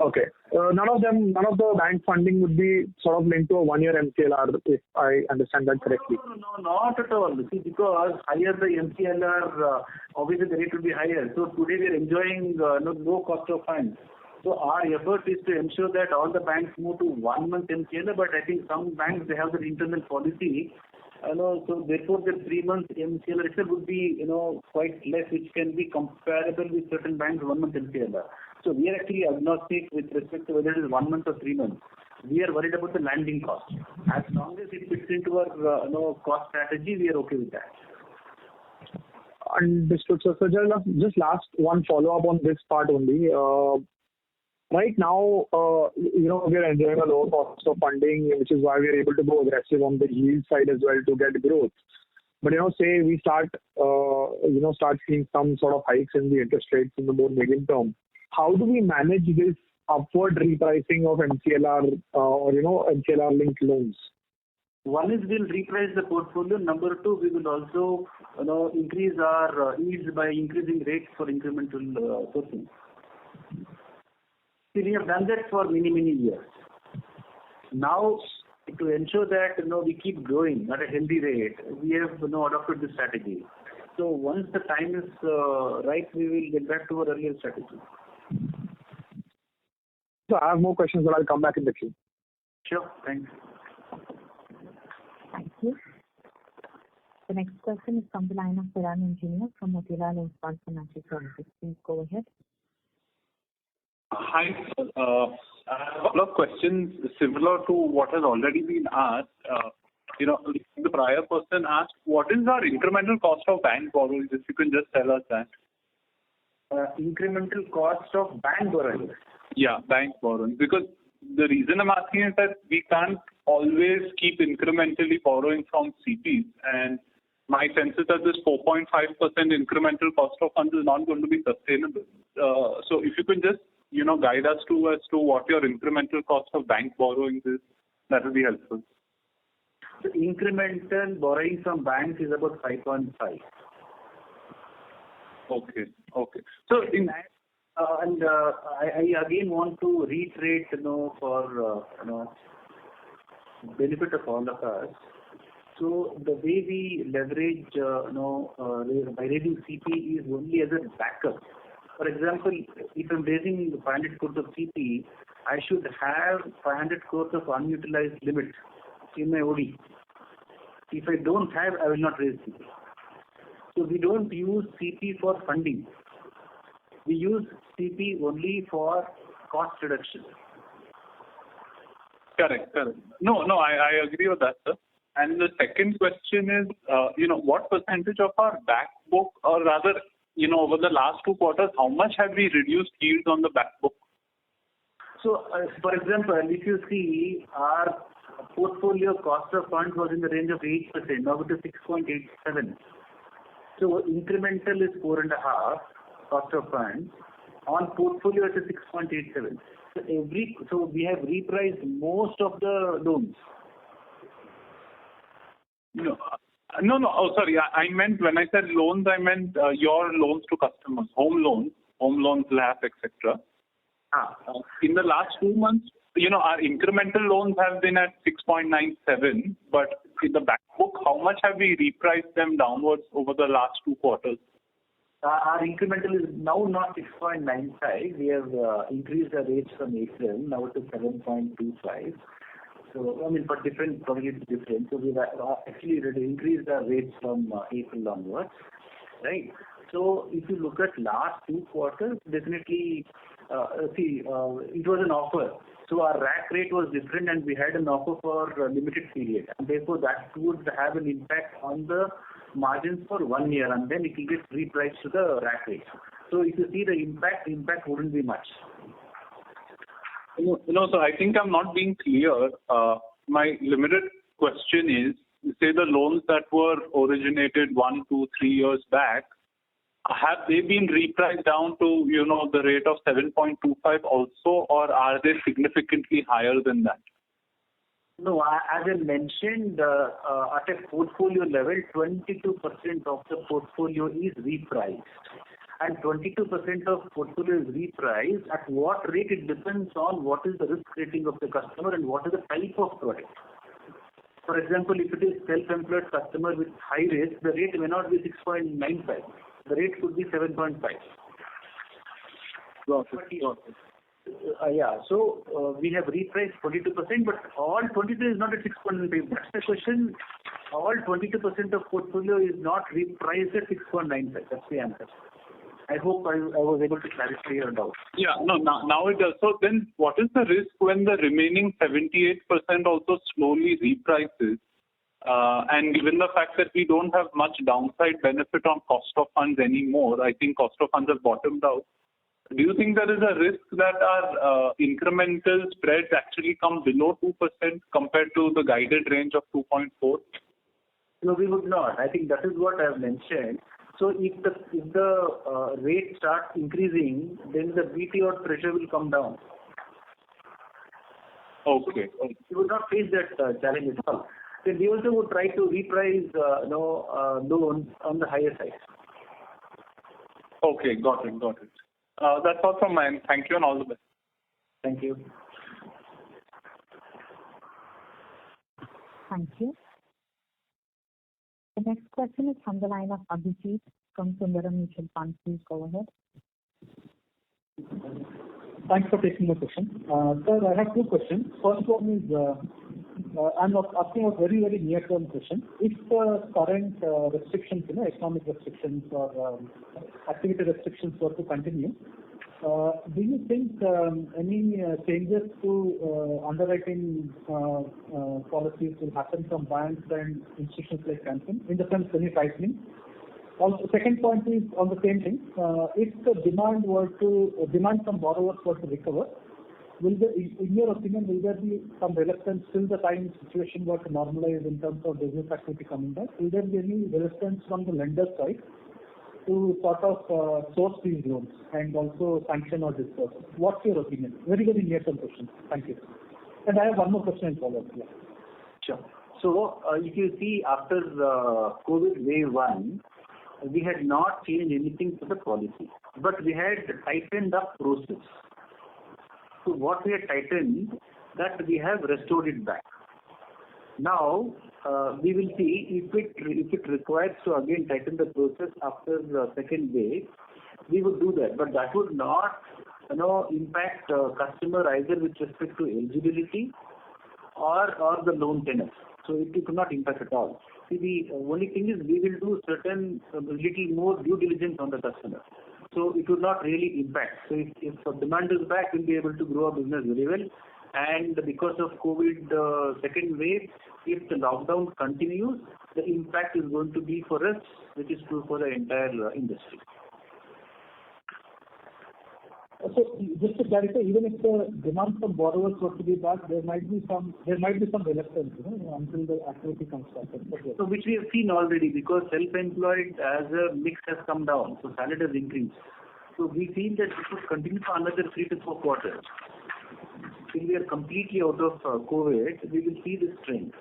Okay. None of the bank funding would be sort of linked to a 1-year MCLR, if I understand that correctly. No, not at all. See, because higher the MCLR, obviously the rate will be higher. So today we are enjoying low cost of funds. So our effort is to ensure that all the banks move to 1 month MCLR, but I think some banks, they have their internal policy. So therefore the 3 months MCLR itself would be quite less, which can be comparable with certain banks 1 month MCLR. So we are actually agnostic with respect to whether it is 1 month or 3 months. We are worried about the landing cost. As long as it fits into our cost strategy, we are okay with that. Understood, sir. So just last one follow up on this part only. Right now, we are enjoying a lower cost of funding, which is why we are able to go aggressive on the yield side as well to get growth. But say we start seeing some sort of hikes in the interest rates in the more medium term. How do we manage this upward repricing of MCLR or MCLR linked loans? One is we'll reprice the portfolio. Number 2, we will also increase our yields by increasing rates for incremental sourcing. See, we have done that for many years. Now, to ensure that we keep growing at a healthy rate, we have adopted this strategy. So once the time is right, we will get back to our earlier strategy. So I have more questions, but I'll come back in the queue. Sure, thanks. Thank you. The next question is from the line of Piran Engineer from Motilal Oswal Financial Services. Please go ahead. Hi, sir. I have a couple of questions similar to what has already been asked. the prior person asked, what is our incremental cost of bank borrowing? If you can just tell us that. Incremental cost of bank borrowing? Yeah, bank borrowing. Because the reason I'm asking is that we can't always keep incrementally borrowing from CPs, and my sense is that this 4.5% incremental cost of funds is not going to be sustainable. So if you can just guide us as to what your incremental cost of bank borrowing is, that will be helpful. The incremental borrowing from banks is about 5.5. Okay. So I again want to reiterate, for benefit of all of us. So the way we leverage, by raising CP is only as a backup. For example, if I'm raising 500 crores of CP, I should have 500 crores of unutilized limit in my OD. If I don't have, I will not raise CP. So we don't use CP for funding. We use CP only for cost reduction. Correct. No, I agree with that, sir. And the second question is, what percentage of our back book, or rather, over the last 2 quarters, how much have we reduced yields on the back book? So, for example, if you see our portfolio cost of funds was in the range of 8%, now it is 6.87. So incremental is 4.5 cost of funds. On portfolio it is 6.87. So we have repriced most of the loans. No. Oh, sorry. I meant, when I said loans, I meant your loans to customers, home loans, LAP, etc. In the last 2 months, our incremental loans have been at 6.97, but in the back book, how much have we repriced them downwards over the last 2 quarters? Our incremental is now not 6.95. We have increased the rates from April. Now it is 7.25. So, for different, probably it's different. So we've actually increased the rates from April onwards, right? So if you look at last 2 quarters, definitely, it was an offer. So our rack rate was different, and we had an offer for a limited period, and therefore that would have an impact on the margins for 1 year, and then it will get repriced to the rack rate. So if you see the impact wouldn't be much. So I think I'm not being clear. My limited question is, say the loans that were originated 1, 2, 3 years back, have they been repriced down to, the rate of 7.25 also, or are they significantly higher than that? No, as I mentioned, at a portfolio level, 22% of the portfolio is repriced. And 22% of portfolio is repriced. At what rate, it depends on what is the risk rating of the customer and what is the type of product. For example, if it is self-employed customer with high risk, the rate may not be 6.95. The rate could be 7.5. Got it. So we have repriced 22%, but all 22 is not at 6.95. That's the question. All 22% of portfolio is not repriced at 6.95. That's the answer. I hope I was able to clarify your doubt. Yeah, no, now it does. So then what is the risk when the remaining 78% also slowly reprices? And given the fact that we don't have much downside benefit on cost of funds anymore, I think cost of funds have bottomed out. Do you think there is a risk that our incremental spreads actually come below 2% compared to the guided range of 2.4? No, we would not. I think that is what I have mentioned. So if the rate starts increasing, then the BT out pressure will come down. Okay. We would not face that challenge at all. Then we also would try to reprice loans on the higher side. Okay, got it. That's all from my end. Thank you and all the best. Thank you. Thank you. The next question is from the line of Abhijit from Sundaram Mutual Fund. Please go ahead. Thanks for taking my question. Sir, I have 2 questions. First one is, I'm asking a very, very near-term question. If the current restrictions, economic restrictions or activity restrictions were to continue, Do you think any changes to underwriting policies will happen from banks and institutions like Can Fin, in the sense any tightening? Also, second point is on the same thing. If the demand from borrowers were to recover, in your opinion, will there be some reluctance till the time situation were to normalize in terms of business activity coming back? Will there be any reluctance from the lender side to sort of source these loans and also sanction or disburse? What's your opinion? Very, very near-term question. Thank you. And I have one more question to follow up. Yeah. Sure. So, if you see after COVID wave 1, we had not changed anything to the policy, but we had tightened up process. So what we had tightened, that we have restored it back. Now, we will see if it requires to again tighten the process after the second wave, we would do that. But that would not, impact customer either with respect to eligibility or the loan tenure. So it could not impact at all. See, the only thing is we will do certain little more due diligence on the customer. So it would not really impact. So if demand is back, we'll be able to grow our business very well. And because of COVID second wave, if the lockdown continues, the impact is going to be for us, which is true for the entire industry. So just to clarify, even if the demand from borrowers were to be back, there might be some reluctance, until the activity comes back. So which we have seen already, because self-employed as a mix has come down, so salary has increased. So we feel that it will continue for another 3 to 4 quarters. Till we are completely out of COVID, we will see this trend.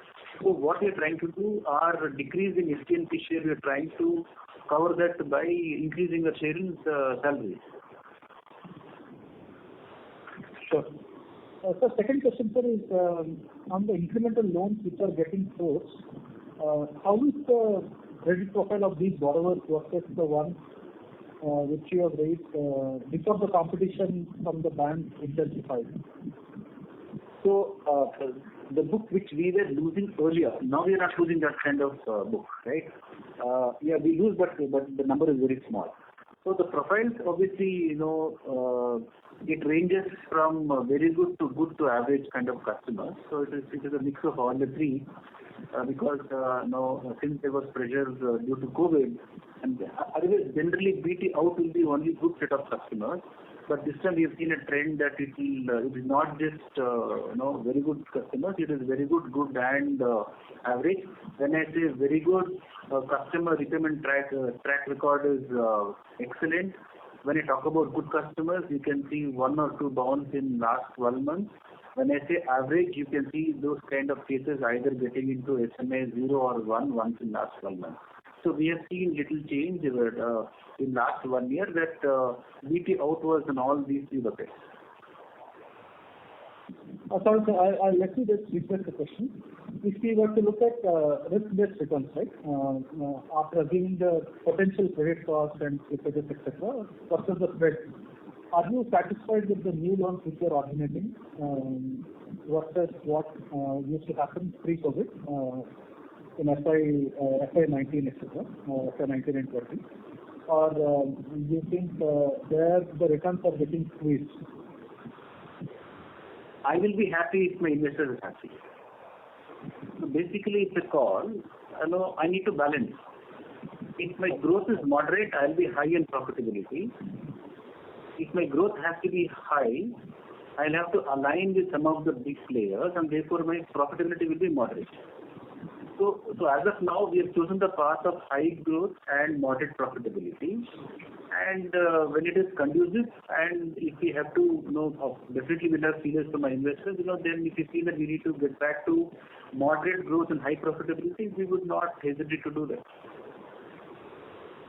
So what we are trying to do, our decrease in STNP share, we are trying to cover that by increasing the share in salaries. Sure. So second question, sir, is on the incremental loans which are getting sourced, how is the credit profile of these borrowers versus the ones which you have raised before the competition from the banks intensified? So the book which we were losing earlier, now we are not losing that kind of book, right? Yeah, we lose, but the number is very small. So the profiles, obviously, it ranges from very good to average kind of customers. So it is a mix of all the three, because since there was pressure due to COVID, and otherwise generally BT out will be only good set of customers. But this time we have seen a trend that it is not just very good customers. It is very good, and average. When I say very good, customer repayment track record is excellent. When I talk about good customers, you can see 1 or 2 bounce in last 12 months. When I say average, you can see those kind of cases either getting into SMA 0 or 1 once in last 12 months. So we have seen little change in last 1 year that BT out was in all these 3 buckets. Sorry, sir, I'll let you just repeat the question. If we were to look at risk-based returns, right, after assuming the potential credit cost and slippages, etc., versus the spread, are you satisfied with the new loans which you are originating versus what used to happen pre-COVID in FY 19, etc., FY 19 and 20? Or do you think there the returns are getting squeezed? I will be happy if my investors are happy. So basically, it's a call. I need to balance. If my growth is moderate, I'll be high in profitability. If my growth has to be high, I'll have to align with some of the big players, and therefore my profitability will be moderate. So as of now, we have chosen the path of high growth and moderate profitability. And when it is conducive, and if we have to, definitely we'll have feelers from my investors, then if we feel that we need to get back to moderate growth and high profitability, we would not hesitate to do that.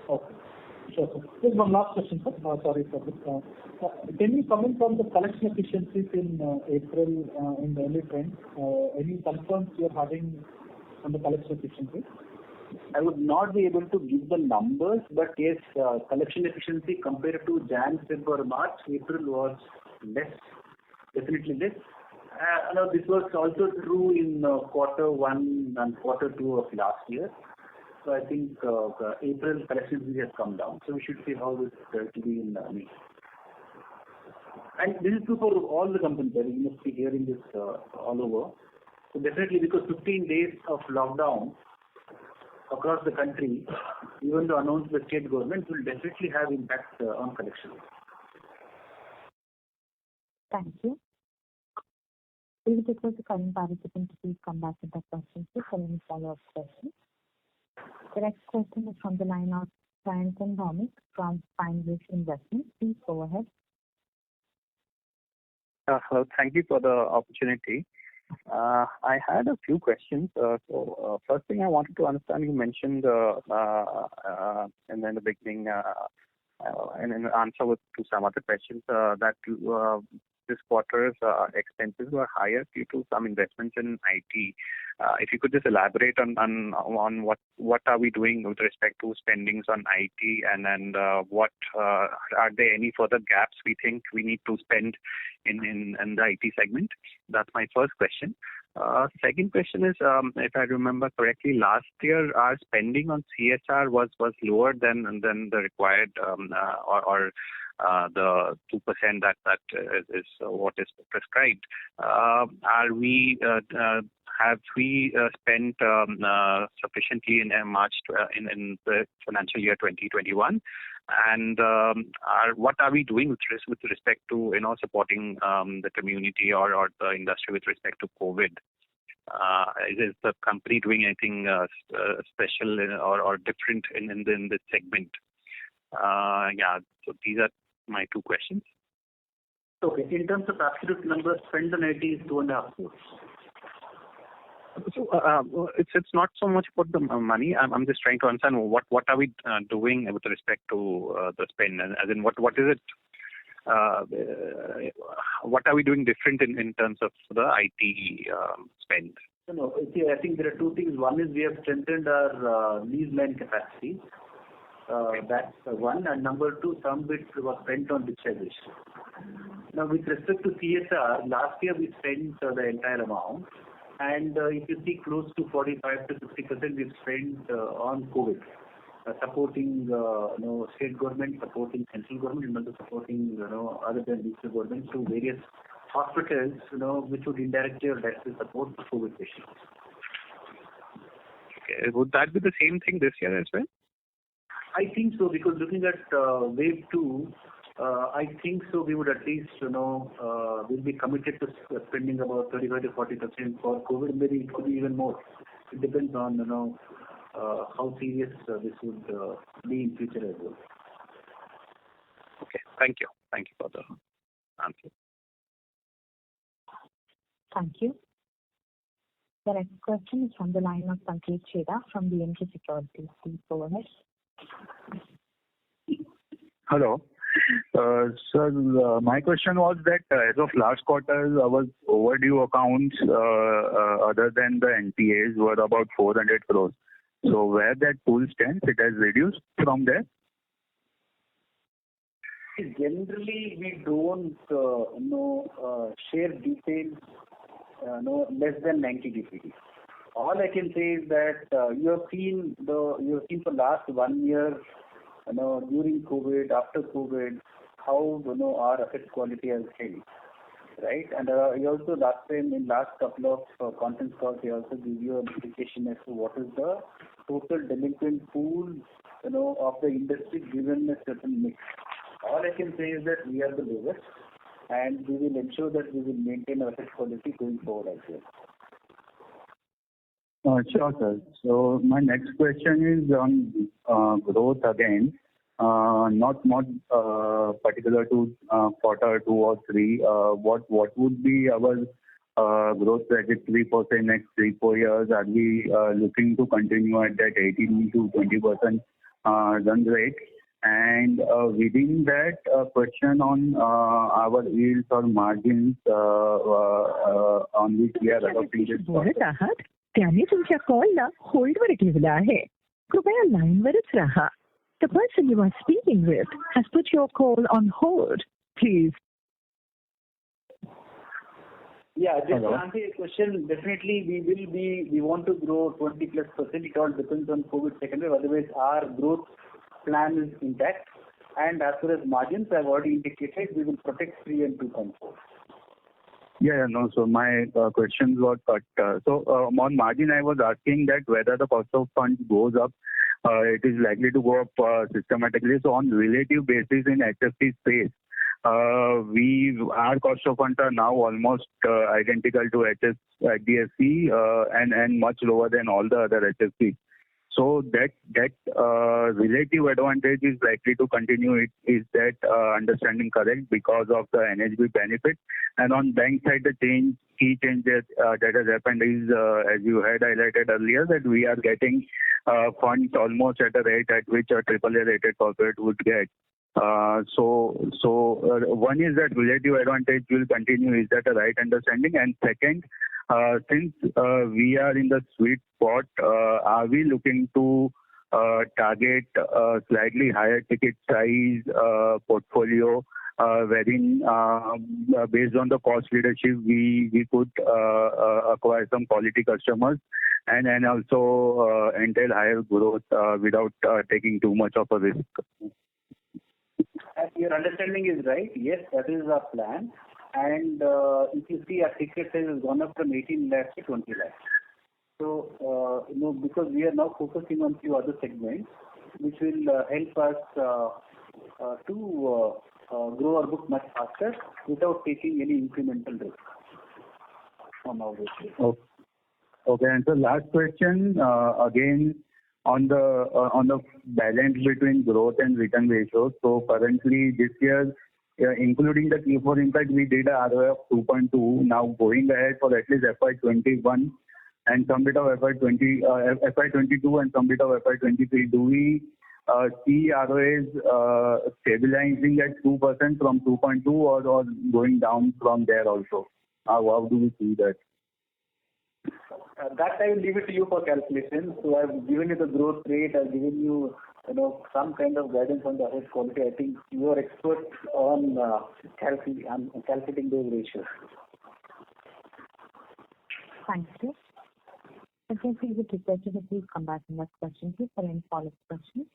Okay. Sure, sir. Just one last question, sir. Sorry for this. Can you comment on the collection efficiencies in April in the early trend? Any concerns you are having on the collection efficiency? I would not be able to give the numbers, but yes, collection efficiency compared to Jan, February, March, April was less, definitely less. This was also true in quarter 1 and quarter 2 of last year. So I think April collection has come down. So we should see how this will be in May. And this is true for all the companies. You must be hearing this all over. So definitely, because 15 days of lockdown across the country, even though announced by state government, will definitely have impact on collection. Thank you. We will request the current participant to please come back with the question for any follow-up questions. The next question is from the line of Sayantan Bhaumik from Pinebridge Investments. Please go ahead. Hello. Thank you for the opportunity. I had a few questions. First thing I wanted to understand, you mentioned in the beginning and in answer to some other questions that this quarter's expenses were higher due to some investments in IT. If you could just elaborate on what are we doing with respect to spendings on IT, and what are there any further gaps we think we need to spend in the IT segment? That's my first question. Second question is, if I remember correctly, last year our spending on CSR was lower than the required or the 2% that is what is prescribed. Have we spent sufficiently in March in the financial year 2021? And what are we doing with respect to supporting the community or the industry with respect to COVID? Is the company doing anything special or different in this segment? So these are my two questions. Okay. In terms of absolute numbers, spend on IT is 2.5 crores. So it's not so much about the money. I'm just trying to understand what are we doing with respect to the spend, as in what is it? What are we doing different in terms of the IT spend? No. See, I think there are two things. One is we have strengthened our lease line capacity. That's one. And number two, some bit was spent on digitization. Now, with respect to CSR, last year we spent the entire amount. And if you see, close to 45 to 50% we've spent on COVID, supporting state government, supporting central government, and also supporting other than digital government through various hospitals, which would indirectly or directly support the COVID patients. Okay. Would that be the same thing this year as well? I think so, because looking at wave 2, I think so we would at least, we'll be committed to spending about 35 to 40% for COVID. Maybe it could be even more. It depends on, how serious this would be in future as well. Okay. Thank you. Thank you for the answer. Thank you. The next question is from the line of Sanket Chheda from B&K Securities. Please go ahead. Hello. Sir, my question was that as of last quarter, our overdue accounts, other than the NPAs, were about 400 crores. So where that pool stands, it has reduced from there? Generally, we don't share details less than 90 DPD. All I can say is that you have seen for last 1 year, during COVID, after COVID, how our asset quality has changed, right? And we also last time in last couple of conference calls, we also give you an indication as to what is the total delinquent pool, of the industry given a certain mix. All I can say is that we are the lowest, and we will ensure that we will maintain our asset quality going forward as well. Sure, sir. So my next question is on growth again. Not particular to quarter 2 or 3. What would be our growth trajectory for say next 3-4 years? Are we looking to continue at that 18 to 20% run rate? And within that, question on our yields or margins on which we are adopting this. त्याने तुमच्या कॉलला होल्डवर ठेवला आहे. कृपया लाईनवरच राहा. The person you are speaking with has put your call on hold. Please. Yeah, just to answer your question, definitely we want to grow 20+%. It all depends on COVID second wave. Otherwise, our growth plan is intact. And as far as margins, I've already indicated we will protect 3 and 2.4. No. So my questions were cut. On margin, I was asking that whether the cost of funds goes up, it is likely to go up systematically. So on relative basis in HFT space, our cost of funds are now almost identical to HDFC and much lower than all the other HFCs. So that relative advantage is likely to continue. Is that understanding correct because of the NHB benefit? And on bank side, the key change that has happened is, as you had highlighted earlier, that we are getting funds almost at a rate at which a AAA rated corporate would get. So one is that relative advantage will continue. Is that a right understanding? And second, since we are in the sweet spot, are we looking to target a slightly higher ticket size portfolio, wherein based on the cost leadership we could acquire some quality customers and also entail higher growth without taking too much of a risk? Your understanding is right. Yes, that is our plan. And if you see, our ticket size has gone up from 18 lakhs to 20 lakhs. So, because we are now focusing on few other segments, which will help us to grow our book much faster without taking any incremental risk from our book. Okay. And so last question, again, on the balance between growth and return ratios. So currently this year, including the Q4 impact, we did a ROA of 2.2. Now going ahead for at least FY21 and some bit of FY22 and some bit of FY23, do we see ROAs stabilizing at 2% from 2.2 or going down from there also? How do we see that? That I will leave it to you for calculation. So I've given you the growth rate. I've given you, some kind of guidance on the asset quality. I think you are expert on calculating those ratios. Thank you. Okay, please request you to please come back in that question, please, for any follow-up questions.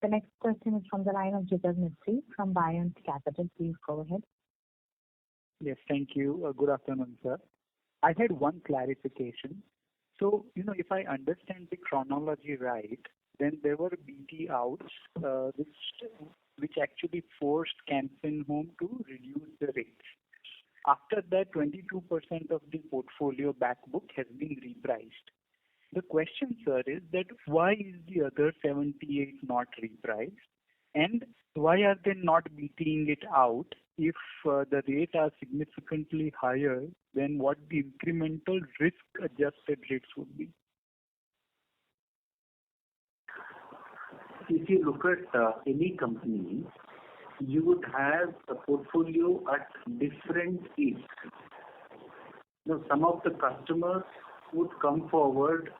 The next question is from the line of Jigar Mistry from Buoyant Capital. Please go ahead. Yes, thank you. Good afternoon, sir. I had one clarification. So, if I understand the chronology right, then there were BT outs which actually forced Can Fin Home to reduce the rates. After that, 22% of the portfolio back book has been repriced. The question, sir, is that why is the other 78 not repriced? And why are they not beating it out if the rates are significantly higher than what the incremental risk-adjusted rates would be? If you look at any company, you would have a portfolio at different yields. Some of the customers would come forward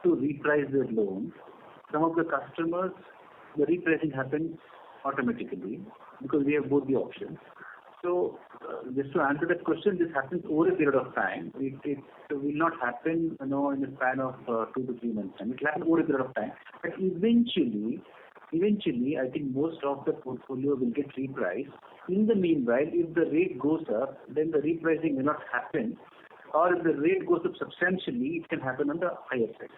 to reprice their loans. Some of the customers, the repricing happens automatically because we have both the options. So, just to answer that question, this happens over a period of time. It will not happen, in the span of 2 to 3 months time. It will happen over a period of time. But eventually, I think most of the portfolio will get repriced. In the meanwhile, if the rate goes up, then the repricing may not happen. Or if the rate goes up substantially, it can happen on the higher side.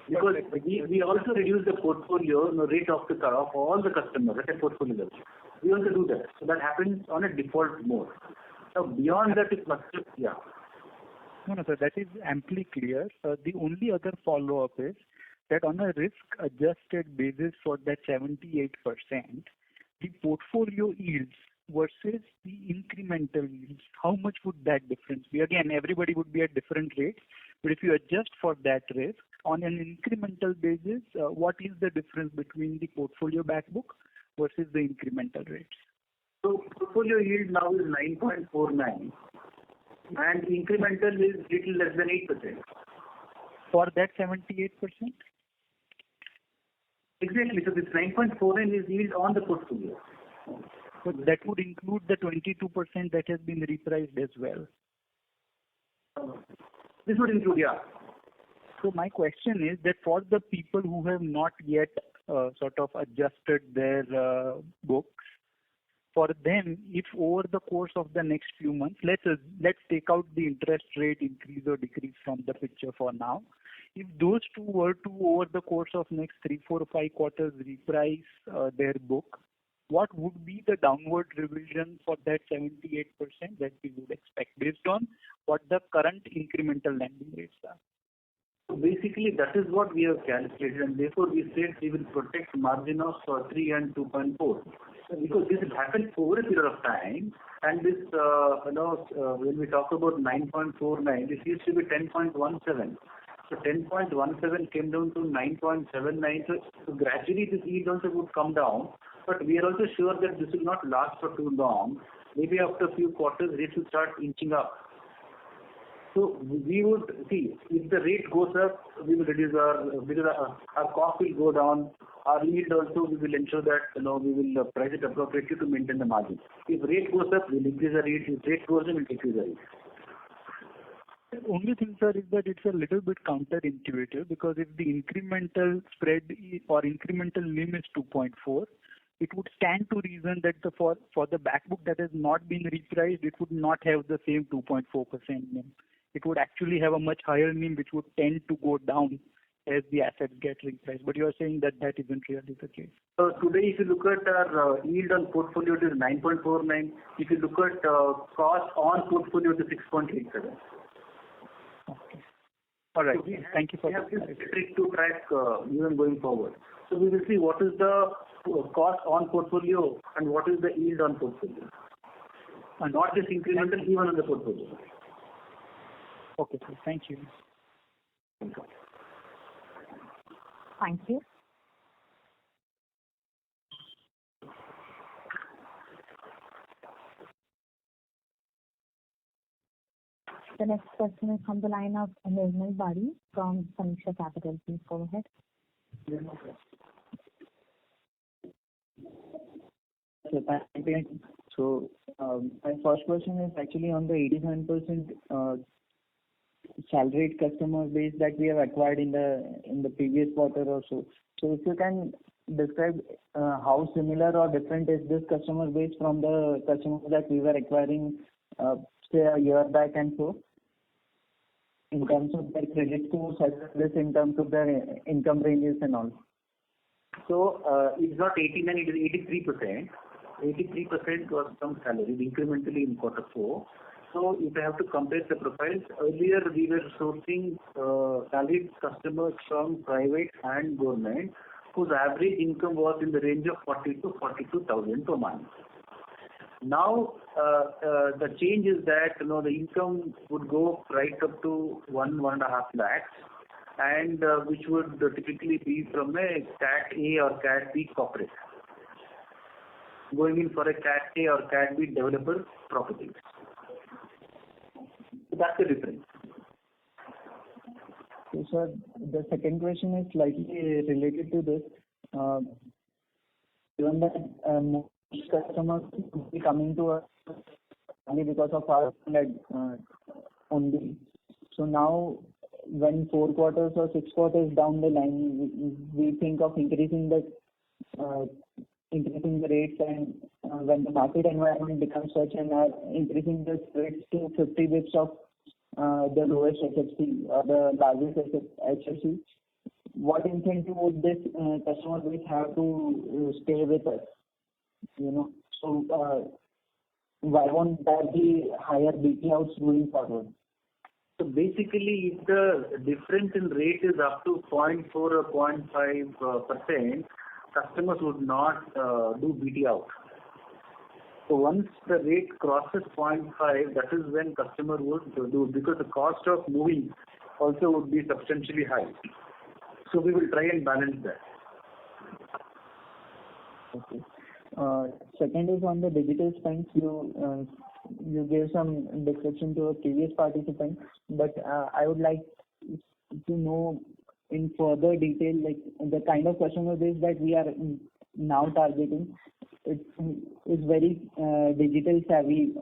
Because we also reduce the portfolio rate of all the customers at a portfolio level. We also do that. So that happens on a default mode. Now beyond that, it must No, sir, that is amply clear. The only other follow-up is that on a risk-adjusted basis for that 78%, the portfolio yields versus the incremental yields, how much would that difference be? Again, everybody would be at different rates, but if you adjust for that risk, on an incremental basis, what is the difference between the portfolio back book versus the incremental rates? So portfolio yield now is 9.49 and incremental is little less than 8%. For that 78%? Exactly. So this 9.49 is yield on the portfolio. So that would include the 22% that has been repriced as well. This would include, yeah. So my question is that for the people who have not yet sort of adjusted their books. For them, if over the course of the next few months, let's take out the interest rate increase or decrease from the picture for now. If those two were to, over the course of next 3, 4, 5 quarters, reprice their book, what would be the downward revision for that 78% that we would expect based on what the current incremental lending rates are? So basically, that is what we have calculated, and therefore we said we will protect margin of 3 and 2.4. Because this will happen over a period of time, and this, when we talk about 9.49, this used to be 10.17. So 10.17 came down to 9.79. So gradually this yield also would come down, but we are also sure that this will not last for too long. Maybe after a few quarters, rates will start inching up. So we would see if the rate goes up, we will reduce our cost will go down. Our yield also we will ensure that we will price it appropriately to maintain the margin. If rate goes up, we'll increase the rate. If rate goes down, we'll decrease the rate. The only thing, sir, is that it's a little bit counterintuitive because if the incremental spread or incremental NIM is 2.4, it would stand to reason that for the back book that has not been repriced, it would not have the same 2.4% NIM. It would actually have a much higher NIM, which would tend to go down as the assets get repriced. But you are saying that that isn't really the case. So today, if you look at our yield on portfolio, it is 9.49. If you look at cost on portfolio, it is 6.87. Okay. All right. So thank you for that. We have this trick to track even going forward. So we will see what is the cost on portfolio and what is the yield on portfolio. And not just incremental, even on the portfolio. Okay, sir. Thank you. Thank you. The next question is from the line of Nirmal Bari from Sameeksha Capital. Please go ahead. So my first question is actually on the 87% salaried customer base that we have acquired in the previous quarter or so. So if you can describe how similar or different is this customer base from the customers that we were acquiring say a year back and so, in terms of their credit scores as well as in terms of their income ranges and all. So it's not 89, it is 83%. 83% was from salary incrementally in quarter 4. So if I have to compare the profiles, earlier we were sourcing salaried customers from private and government whose average income was in the range of 40 to 42,000 per month. Now the change is that the income would go right up to 1.5 lakhs, and which would typically be from a Cat A or Cat B corporate, going in for a Cat A or Cat B developer properties. So that's the difference. So, sir, the second question is slightly related to this. Given that most customers will be coming to us only because of our only. So now, when 4 quarters or 6 quarters down the line, we think of increasing the rates, and when the market environment becomes such and increasing the rates to 50 bits of the lowest HFC or the largest HFC, what incentive would this customer base have to stay with us? So why won't there be higher BT outs going forward? So basically, if the difference in rate is up to 0.4 or 0.5%, customers would not do BT out. So once the rate crosses 0.5, that is when customer would do, because the cost of moving also would be substantially high. So we will try and balance that. Okay. Second is on the digital spends. You gave some description to a previous participant, but I would like to know in further detail, like the kind of customer base that we are now targeting. It is very digital savvy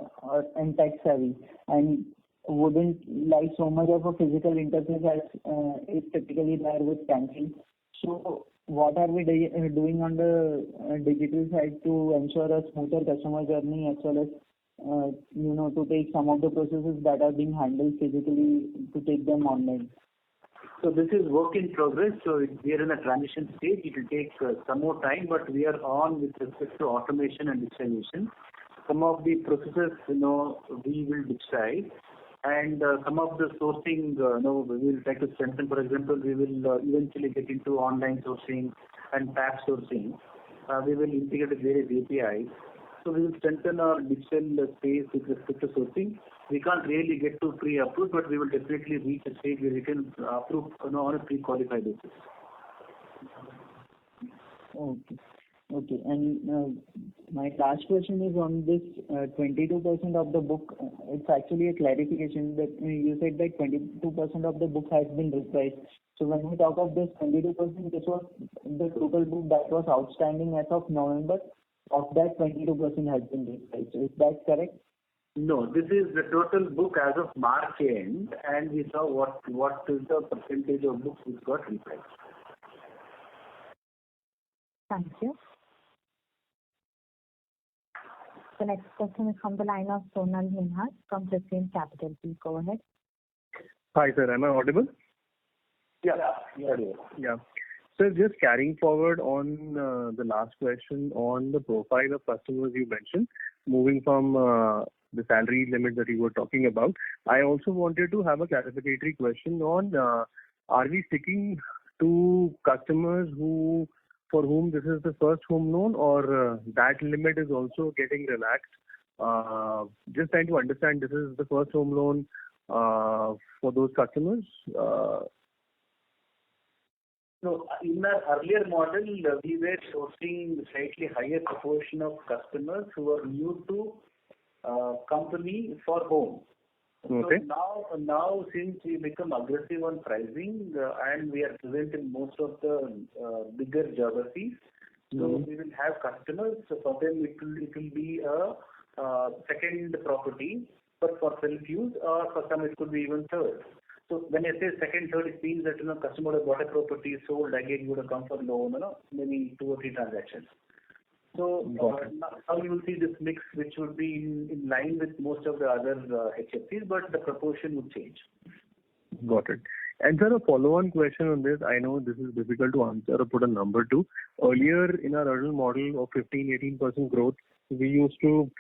and tech savvy, and wouldn't like so much of a physical interface as is typically there with banking. So what are we doing on the digital side to ensure a smoother customer journey, as well as to take some of the processes that are being handled physically to take them online? So this is work in progress. So we are in a transition stage. It will take some more time, but we are on with respect to automation and digitalization. Some of the processes, we will digitize, and some of the sourcing, we will try to strengthen. For example, we will eventually get into online sourcing and pack sourcing. We will integrate with various APIs. So we will strengthen our digital space with respect to sourcing. We can't really get to pre-approved, but we will definitely reach a stage where we can approve on a pre-qualified basis. Okay. And my last question is on this 22% of the book. It's actually a clarification that you said that 22% of the book has been repriced. So when we talk of this 22%, this was the total book that was outstanding as of November. Of that, 22% has been repriced. Is that correct? No, this is the total book as of March end, and we saw what is the percentage of books which got repriced. Thank you. The next question is from the line of Sonal Minhas from Prescient Capital. Please go ahead. Hi, sir. Am I audible? Yeah. So just carrying forward on the last question on the profile of customers you mentioned, moving from the salary limit that you were talking about, I also wanted to have a clarificatory question on are we sticking to customers for whom this is the first home loan, or that limit is also getting relaxed? Just trying to understand, this is the first home loan for those customers. So in our earlier model, we were sourcing slightly higher proportion of customers who are new to company for home. Okay. So now since we become aggressive on pricing and we are present in most of the bigger geographies, so we will have customers. So for them it will be a second property, but for self-use, or for some it could be even third. So when I say second, third, it means that customer would have bought a property, sold, again would have come for loan, maybe 2 or 3 transactions. So now you will see this mix, which would be in line with most of the other HFCs, but the proportion would change. Got it. And sir, a follow-on question on this. I know this is difficult to answer or put a number to. Earlier in our earlier model of 15-18% growth, we used to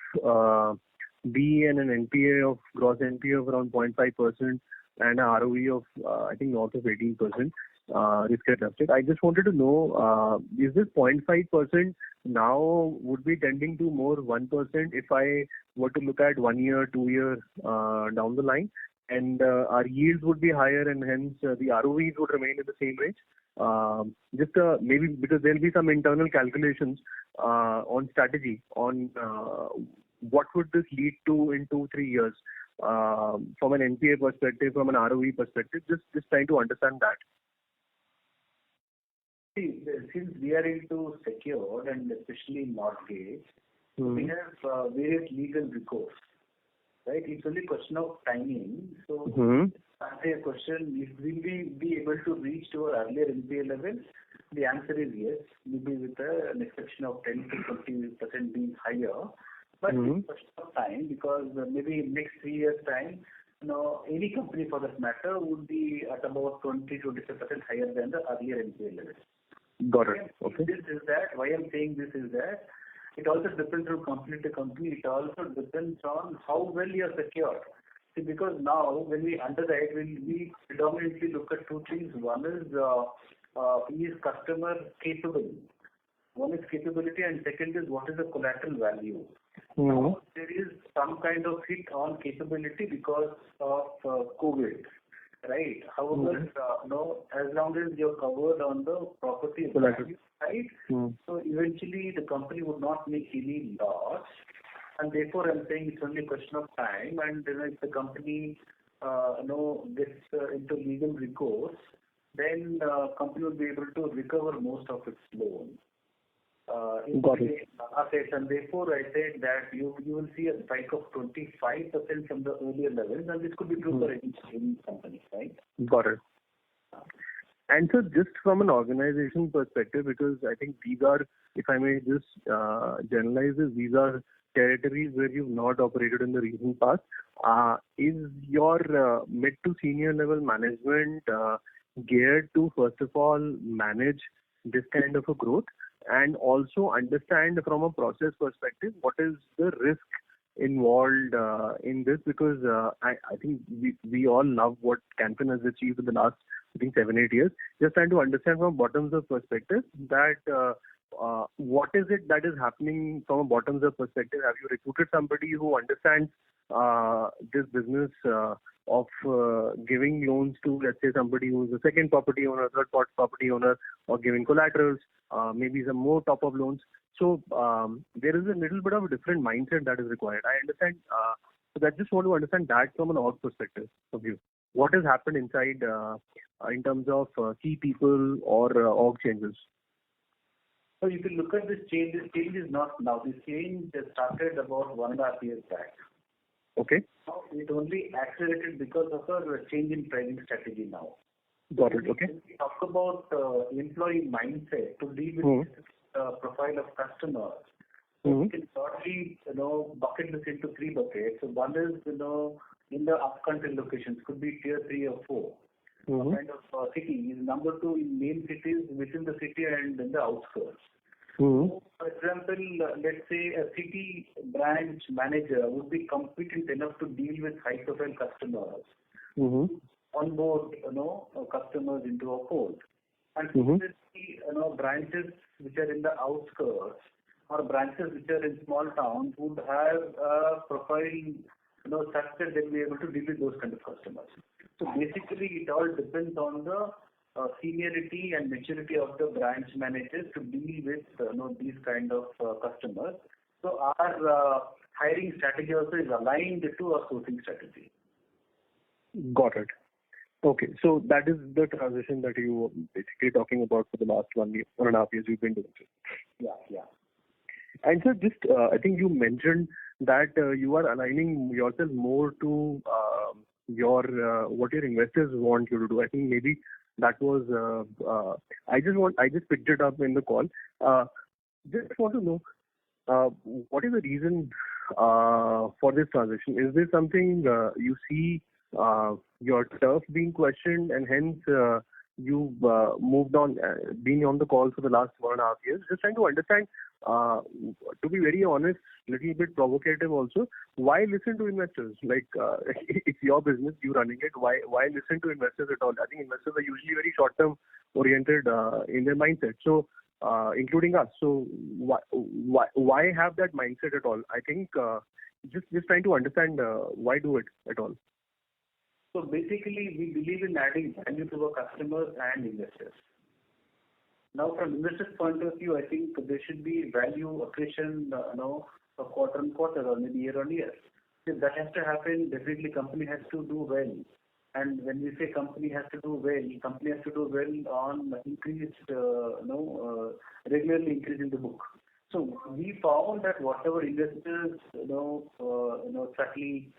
be in an NPA of gross NPA of around 0.5% and an ROE of I think north of 18%. Risk adjusted. I just wanted to know, is this 0.5% now would be tending to more 1% if I were to look at 1 year, 2 years down the line, and our yields would be higher and hence the ROEs would remain in the same range? Just maybe because there will be some internal calculations on strategy on what would this lead to in 2-3 years from an NPA perspective, from an ROE perspective, just trying to understand that. See, since we are into secured and especially mortgage, we have various legal recourse, right? It's only a question of timing. So, to answer your question, will we be able to reach to our earlier NPA levels? The answer is yes, maybe with an exception of 10 to 20% being higher. But it's a question of time, because maybe in next 3 years' time, any company for that matter would be at about 20-25% higher than the earlier NPA levels. Got it. Okay. Why I'm saying this is that it also depends from company to company. It also depends on how well you are secured. See, because now when we underwrite, we predominantly look at 2 things. One is customer capable. One is capability, and second is what is the collateral value. Now, there is some kind of hit on capability because of COVID. Right. However, as long as you're covered on the property value side, so eventually the company would not make any loss, and therefore I'm saying it's only a question of time. And if the company gets into legal recourse, then company will be able to recover most of its loan. Got it. Assets, and therefore I said that you will see a spike of 25% from the earlier levels, and this could be true for any company, right? Got it. And so just from an organization perspective, because I think these are, if I may just generalize this, these are territories where you've not operated in the recent past. Is your mid to senior level management geared to, first of all, manage this kind of a growth and also understand from a process perspective what is the risk involved in this? Because I think we all love what Can Fin has achieved in the last, I think, 7-8 years. Just trying to understand from bottoms up perspective that what is it that is happening from a bottoms up perspective? Have you recruited somebody who understands this business of giving loans to, let's say, somebody who is a second property owner, third property owner, or giving collaterals, maybe some more top-up loans? So there is a little bit of a different mindset that is required. I understand. So I just want to understand that from an org perspective of you. What has happened inside in terms of key people or org changes? So if you look at this change is not now. This change has started about 1.5 years back. Okay. Now it only accelerated because of a change in pricing strategy now. Got it. Okay. When we talk about employee mindset to deal with profile of customers, so we can broadly, bucket this into 3 buckets. So one is, in the up-country locations, could be tier 3 or 4. Kind of cities. Number 2 in main cities within the city and in the outskirts. So, for example, let's say a city branch manager would be competent enough to deal with high-profile customers, onboard, customers into a fold. And similarly, branches which are in the outskirts or branches which are in small towns would have a profile, such that they'll be able to deal with those kind of customers. So basically, it all depends on the seniority and maturity of the branch managers to deal with these kind of customers. So our hiring strategy also is aligned to our sourcing strategy. Got it. Okay, so that is the transition that you were basically talking about for the last 1.5 years you've been doing it. Yeah. And so just, I think you mentioned that you are aligning yourself more to what your investors want you to do. I think maybe that was, I just picked it up in the call. Just want to know, what is the reason for this transition? Is this something you see your turf being questioned and hence you've moved on, been on the call for the last 1.5 years? Just trying to understand, to be very honest, little bit provocative also, why listen to investors? Like, it's your business, you running it, why listen to investors at all? I think investors are usually very short-term oriented in their mindset, so including us. So why have that mindset at all? I think just trying to understand why do it at all. So basically, we believe in adding value to our customers and investors. Now, from investors' point of view, I think there should be value accretion, quarter on quarter or maybe year on year. If that has to happen, definitely company has to do well. And when we say company has to do well, company has to do well on increased, regularly increasing the book. So we found that whatever investors, certainly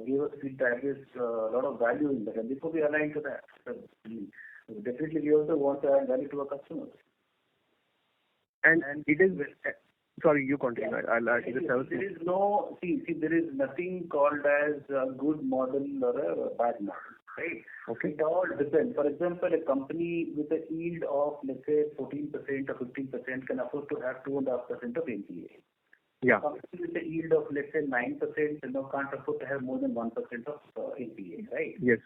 gave us feedback, there's a lot of value in that. And before we align to that, definitely we also want to add value to our customers. And it is, sorry, you continue. There is no, there is nothing called as a good model or a bad model, right? Okay. It all depends. For example, a company with a yield of, let's say, 14% or 15% can afford to have 2.5% of NPA. Yeah. A company with a yield of, let's say, 9%, can't afford to have more than 1% of NPA, right? Yes.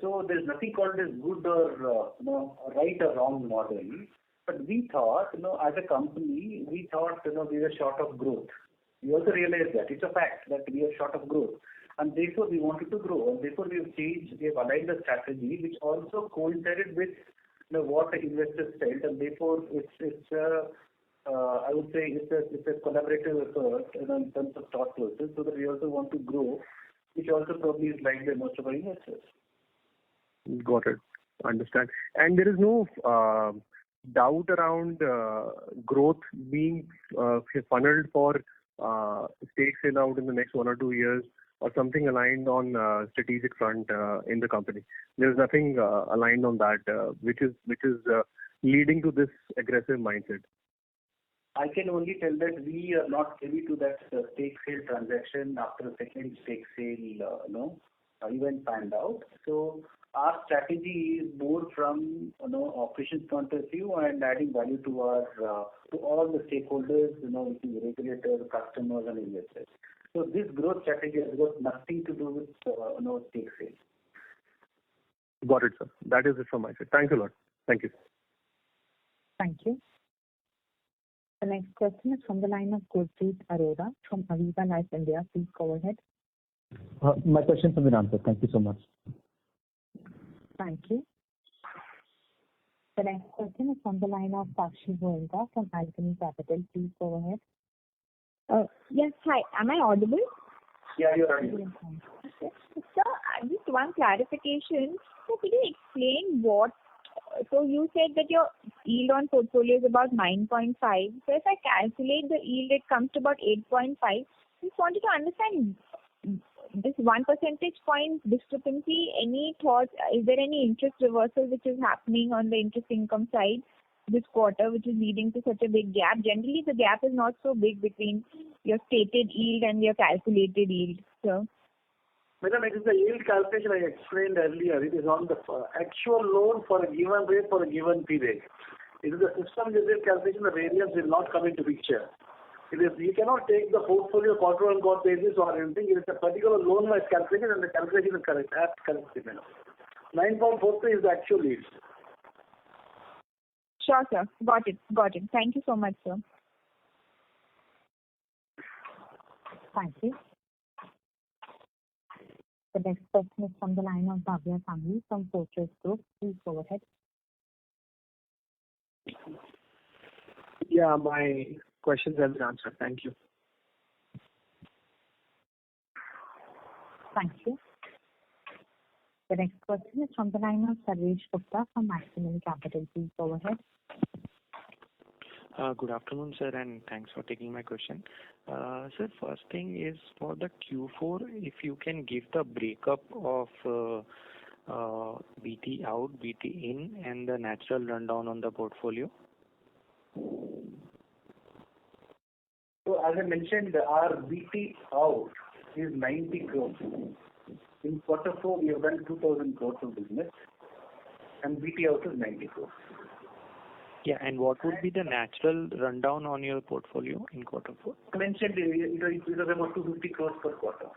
So there's nothing called as good or right or wrong model. But we thought, as a company, we were short of growth. We also realized that it's a fact that we are short of growth, and therefore we wanted to grow, and therefore we have changed, we have aligned the strategy, which also coincided with what the investors felt, and therefore it's I would say it's a collaborative effort in terms of thought process, so that we also want to grow, which also probably is liked by most of our investors. Got it. Understand. And there is no doubt around growth being funneled for stake sale out in the next 1 or 2 years or something aligned on strategic front in the company. There's nothing aligned on that, which is leading to this aggressive mindset. I can only tell that we are not privy to that stake sale transaction after the second stake sale, event panned out. So our strategy is more from operations point of view and adding value to our to all the stakeholders, which is regulators, customers, and investors. So this growth strategy has got nothing to do with stake sales. Got it, sir. That is it from my side. Thanks a lot. Thank you. Thank you. The next question is from the line of Gurpreet Arora from Aviva Life India. Please go ahead. My questions have been answered. Thank you so much. Thank you. The next question is from the line of Sakshi Goenka from Alchemy Capital. Please go ahead. Yes, hi. Am I audible? Yeah, you're audible. Sir, just one clarification. So could you explain what? So you said that your yield on portfolio is about 9.5. So if I calculate the yield, it comes to about 8.5. Just wanted to understand this 1 percentage point discrepancy. Any thoughts? Is there any interest reversal which is happening on the interest income side this quarter, which is leading to such a big gap? Generally, the gap is not so big between your stated yield and your calculated yield. So. Madam, it is the yield calculation I explained earlier. It is on the actual loan for a given rate for a given period. It is the system yield calculation, the variance will not come into picture. It is, you cannot take the portfolio quarter-on-quarter basis or anything. It is a particular loan wise calculation and the calculation is correct. Absolutely, madam. 9.43 is the actual yield. Sure, sir. Got it. Thank you so much, sir. Thank you. The next question is from the line of Bhavya Sanghi from Fortress Group. Please go ahead. Yeah, my questions have been answered. Thank you. Thank you. The next question is from the line of Sarvesh Gupta from Maximal Capital. Please go ahead. Good afternoon, sir, and thanks for taking my question. Sir, first thing is for the Q4, if you can give the breakup of BT out, BT in, and the natural rundown on the portfolio. So as I mentioned, our BT out is 90 crores. In quarter 4, we have done 2,000 crores of business, and BT out is 90 crores. Yeah, and what would be the natural rundown on your portfolio in quarter 4? I mentioned it was about 250 crores per quarter.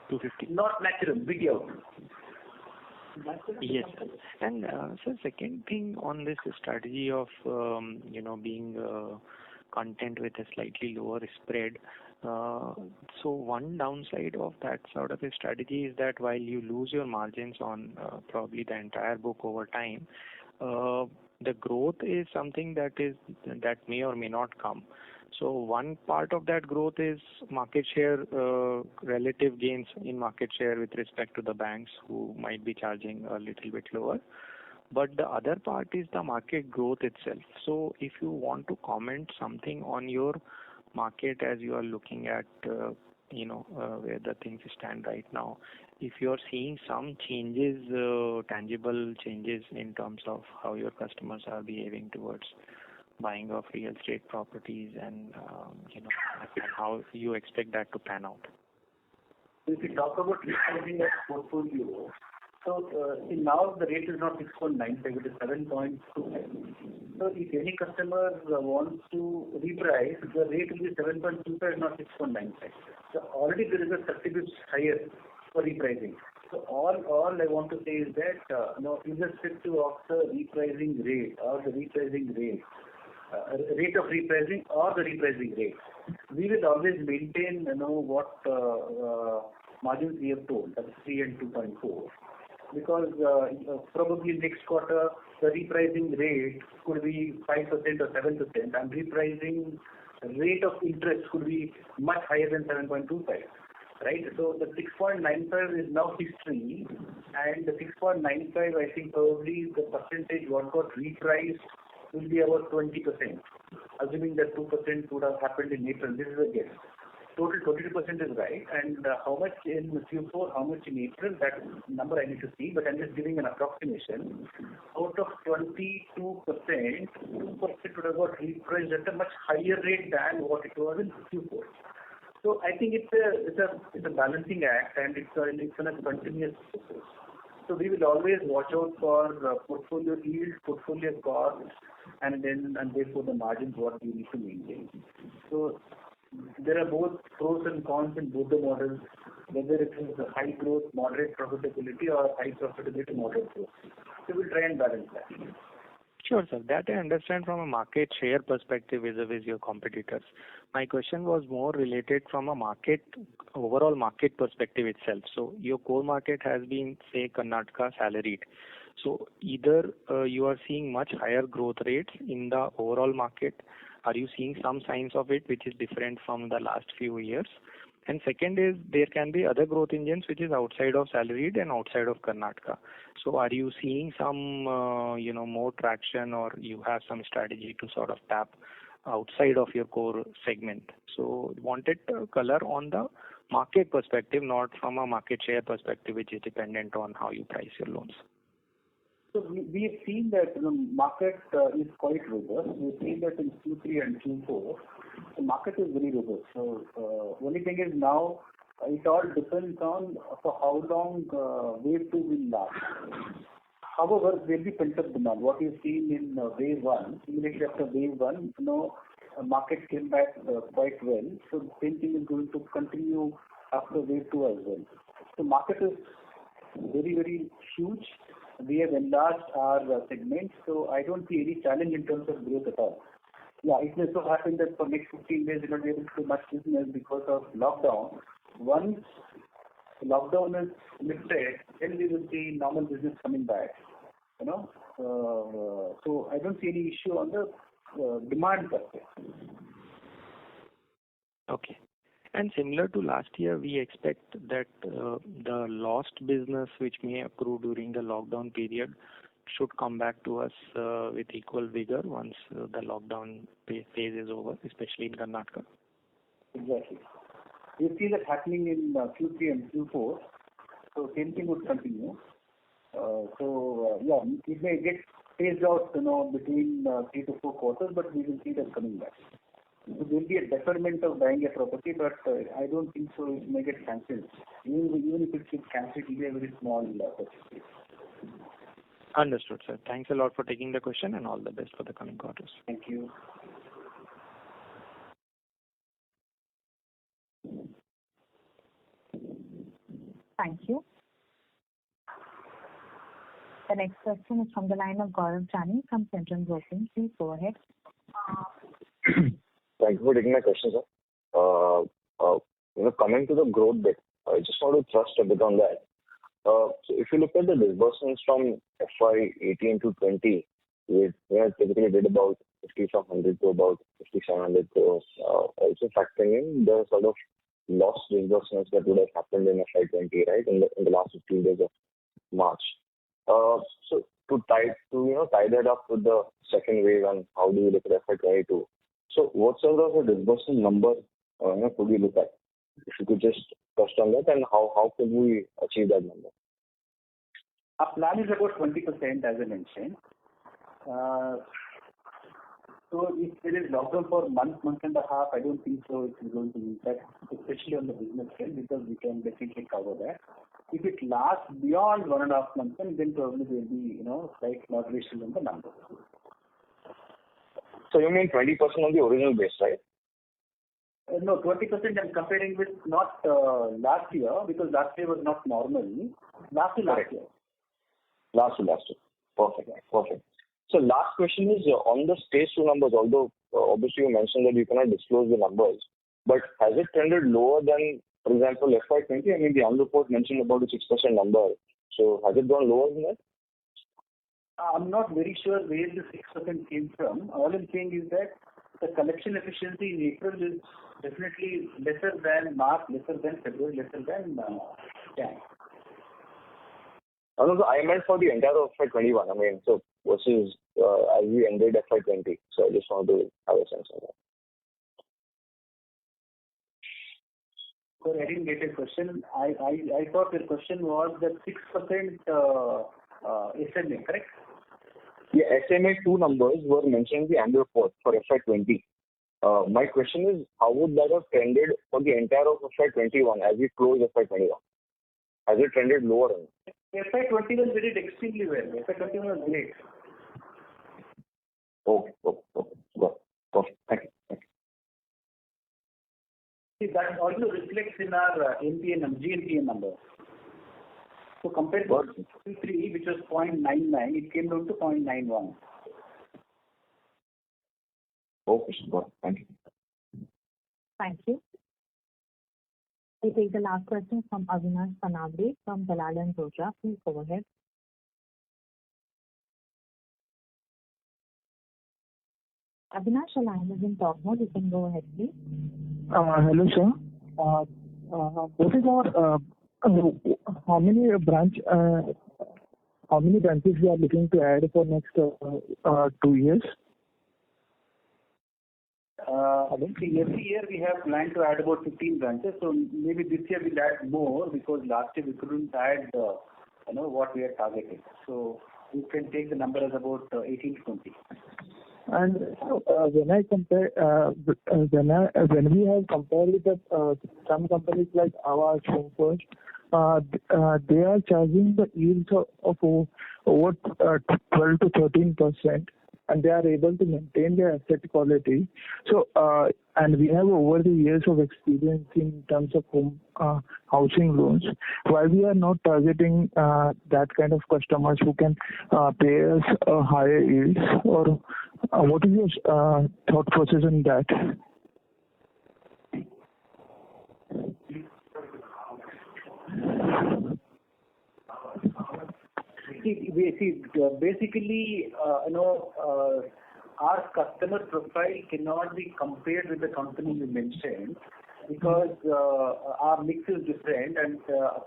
250. Not natural, BT out. Yes, sir. And sir, second thing on this strategy of being content with a slightly lower spread. So one downside of that sort of a strategy is that while you lose your margins on probably the entire book over time, the growth is something that may or may not come. So one part of that growth is market share, relative gains in market share with respect to the banks who might be charging a little bit lower. But the other part is the market growth itself. So if you want to comment something on your market as you are looking at, where the things stand right now, if you are seeing some changes, tangible changes in terms of how your customers are behaving towards buying of real estate properties and how you expect that to pan out. If you talk about repricing of portfolio, so now the rate is not 6.95, it is 7.25. So if any customer wants to reprice, the rate will be 7.25, not 6.95. So already there is a 30 basis higher for repricing. So all I want to say is that irrespective of the repricing rate or the repricing rate, rate of repricing or the repricing rate, we will always maintain what margins we have told, that's 3 and 2.4. Because probably next quarter the repricing rate could be 5% or 7%, and repricing rate of interest could be much higher than 7.25. Right? So the 6.95 is now history, and the 6.95, I think probably the percentage what got repriced will be about 20%, assuming that 2% would have happened in April. This is a guess. total 22% is right. And how much in Q4, how much in April, that number I need to see, but I'm just giving an approximation. Out of 22%, 2% would have got repriced at a much higher rate than what it was in Q4. So I think it's a balancing act, and it's on a continuous process. So we will always watch out for portfolio yield, portfolio cost, and therefore the margins what we need to maintain. So there are both pros and cons in both the models, whether it is a high growth, moderate profitability, or high profitability, moderate growth. So we'll try and balance that. Sure, sir. That I understand from a market share perspective vis-a-vis your competitors. My question was more related from a overall market perspective itself. So your core market has been, say, Karnataka salaried. So either you are seeing much higher growth rates in the overall market. Are you seeing some signs of it which is different from the last few years? And second is there can be other growth engines which is outside of salaried and outside of Karnataka. So are you seeing some more traction, or you have some strategy to sort of tap outside of your core segment? So wanted color on the market perspective, not from a market share perspective, which is dependent on how you price your loans. So we have seen that the market is quite robust. We've seen that in Q3 and Q4, the market is very robust. So only thing is now it all depends on for how long wave 2 will last. However, there will be pent-up demand. What you've seen in wave 1, immediately after wave 1, market came back quite well. So the same thing is going to continue after wave 2 as well. So market is very, very huge. We have enlarged our segment, so I don't see any challenge in terms of growth at all. Yeah, it may so happen that for next 15 days we will not be able to do much business because of lockdown. Once lockdown is lifted, then we will see normal business coming back. So I don't see any issue on the demand perspective. Okay. And similar to last year, we expect that the lost business which may accrue during the lockdown period should come back to us with equal vigor once the lockdown phase is over, especially in Karnataka. Exactly. You see that happening in Q3 and Q4, so same thing would continue. It may get phased out, between 3 to 4 quarters, but we will see that coming back. So there will be a deferment of buying a property, but I don't think so it may get cancelled. Even if it gets cancelled, it will be a very small percentage. Understood, sir. Thanks a lot for taking the question, and all the best for the coming quarters. Thank you. Thank you. The next question is from the line of Gaurav Jani from Centrum Broking. Please go ahead. Thank you for taking my question, sir. Coming to the growth bit, I just want to thrust a bit on that. So if you look at the disbursements from FY 18 to 20, we typically did about 5,500 to about 5,700 crores, also factoring in the sort of lost disbursements that would have happened in FY 20, right, in the last 15 days of March. So to tie that up with the second wave, and how do you look at FY 22? So what sort of a disbursement number could we look at? If you could just touch on that, and how could we achieve that number? Our plan is about 20%, as I mentioned. So if there is lockdown for month and a half, I don't think so it is going to impact, especially on the business side, because we can definitely cover that. If it lasts beyond 1.5 months, then probably there will be, slight moderation in the number. So you mean 20% on the original base, right? No, 20% I'm comparing with not last year, because last year was not normal. Last year. Last year. Perfect. So last question is on the stage 2 numbers, although obviously you mentioned that you cannot disclose the numbers, but has it trended lower than, for example, FY 20? I mean, the annual report mentioned about a 6% number. So has it gone lower than that? I'm not very sure where the 6% came from. All I'm saying is that the collection efficiency in April is definitely lesser than March, lesser than February, lesser than Jan. No, I meant for the entire of FY 21. I mean, so versus as we ended FY 20. So I just want to have a sense of that. Sorry, I didn't get your question. I thought your question was that 6% SMA, correct? Yeah, SMA 2 numbers were mentioned in the annual report for FY20. My question is, how would that have trended for the entire of FY21 as we close FY21? Has it trended lower? FY21 we did extremely well. FY21 was great. Okay. Got it. Thank you. See, that also reflects in our GNPA number. So compared to Q3, which was 0.99, it came down to 0.91. Okay, got it. Thank you. Thank you. We take the last question from Avinash Panavade from Dalal & Broacha. Please go ahead. Avinash, your line is in talk mode. You can go ahead, please. Hello, sir. What is our how many branches we are looking to add for next 2 years? I think every year we have planned to add about 15 branches. So maybe this year we'll add more because last year we couldn't add what we had targeted. So you can take the number as about 18 to 20. And when I compare, when we have compared with some companies like Aavas, First, they are charging the yields of over 12 to 13%, and they are able to maintain their asset quality. So, and we have over the years of experience in terms of home housing loans. Why we are not targeting that kind of customers who can pay us higher yields, or what is your thought process in that? Basically, our customer profile cannot be compared with the company you mentioned because our mix is different, and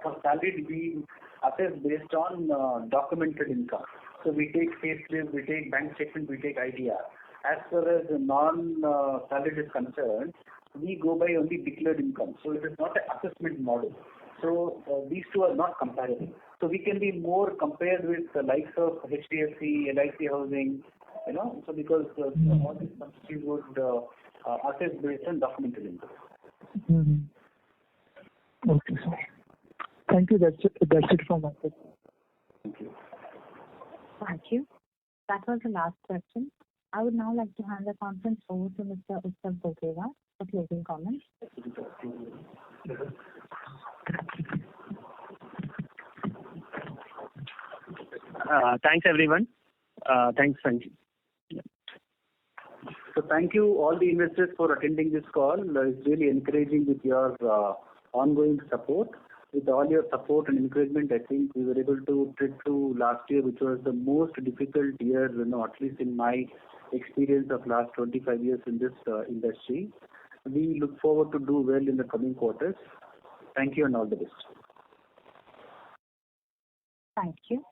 for salaried we assess based on documented income. So we take payslip, we take bank statement, we take IDR. As far as non-salaried is concerned, we go by only declared income. So it is not an assessment model. So these two are not comparable. So we can be more compared with the likes of HDFC, LIC Housing, so because all these companies would assess based on documented income. Mm-hmm. Okay, sir. Thank you. That's it from my side. Thank you. Thank you. That was the last question. I would now like to hand the conference over to Mr. Utsav Bhogewal for closing comments. Thanks, everyone. Thanks, Sanjeev. Yeah. So thank you all the investors for attending this call. It's really encouraging with your ongoing support. With all your support and encouragement, I think we were able to tread through last year, which was the most difficult year, at least in my experience of last 25 years in this industry. We look forward to do well in the coming quarters. Thank you and all the best. Thank you.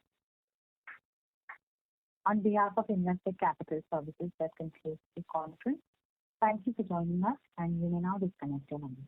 On behalf of Investec Capital Services, that concludes the conference. Thank you for joining us, and you may now disconnect your line.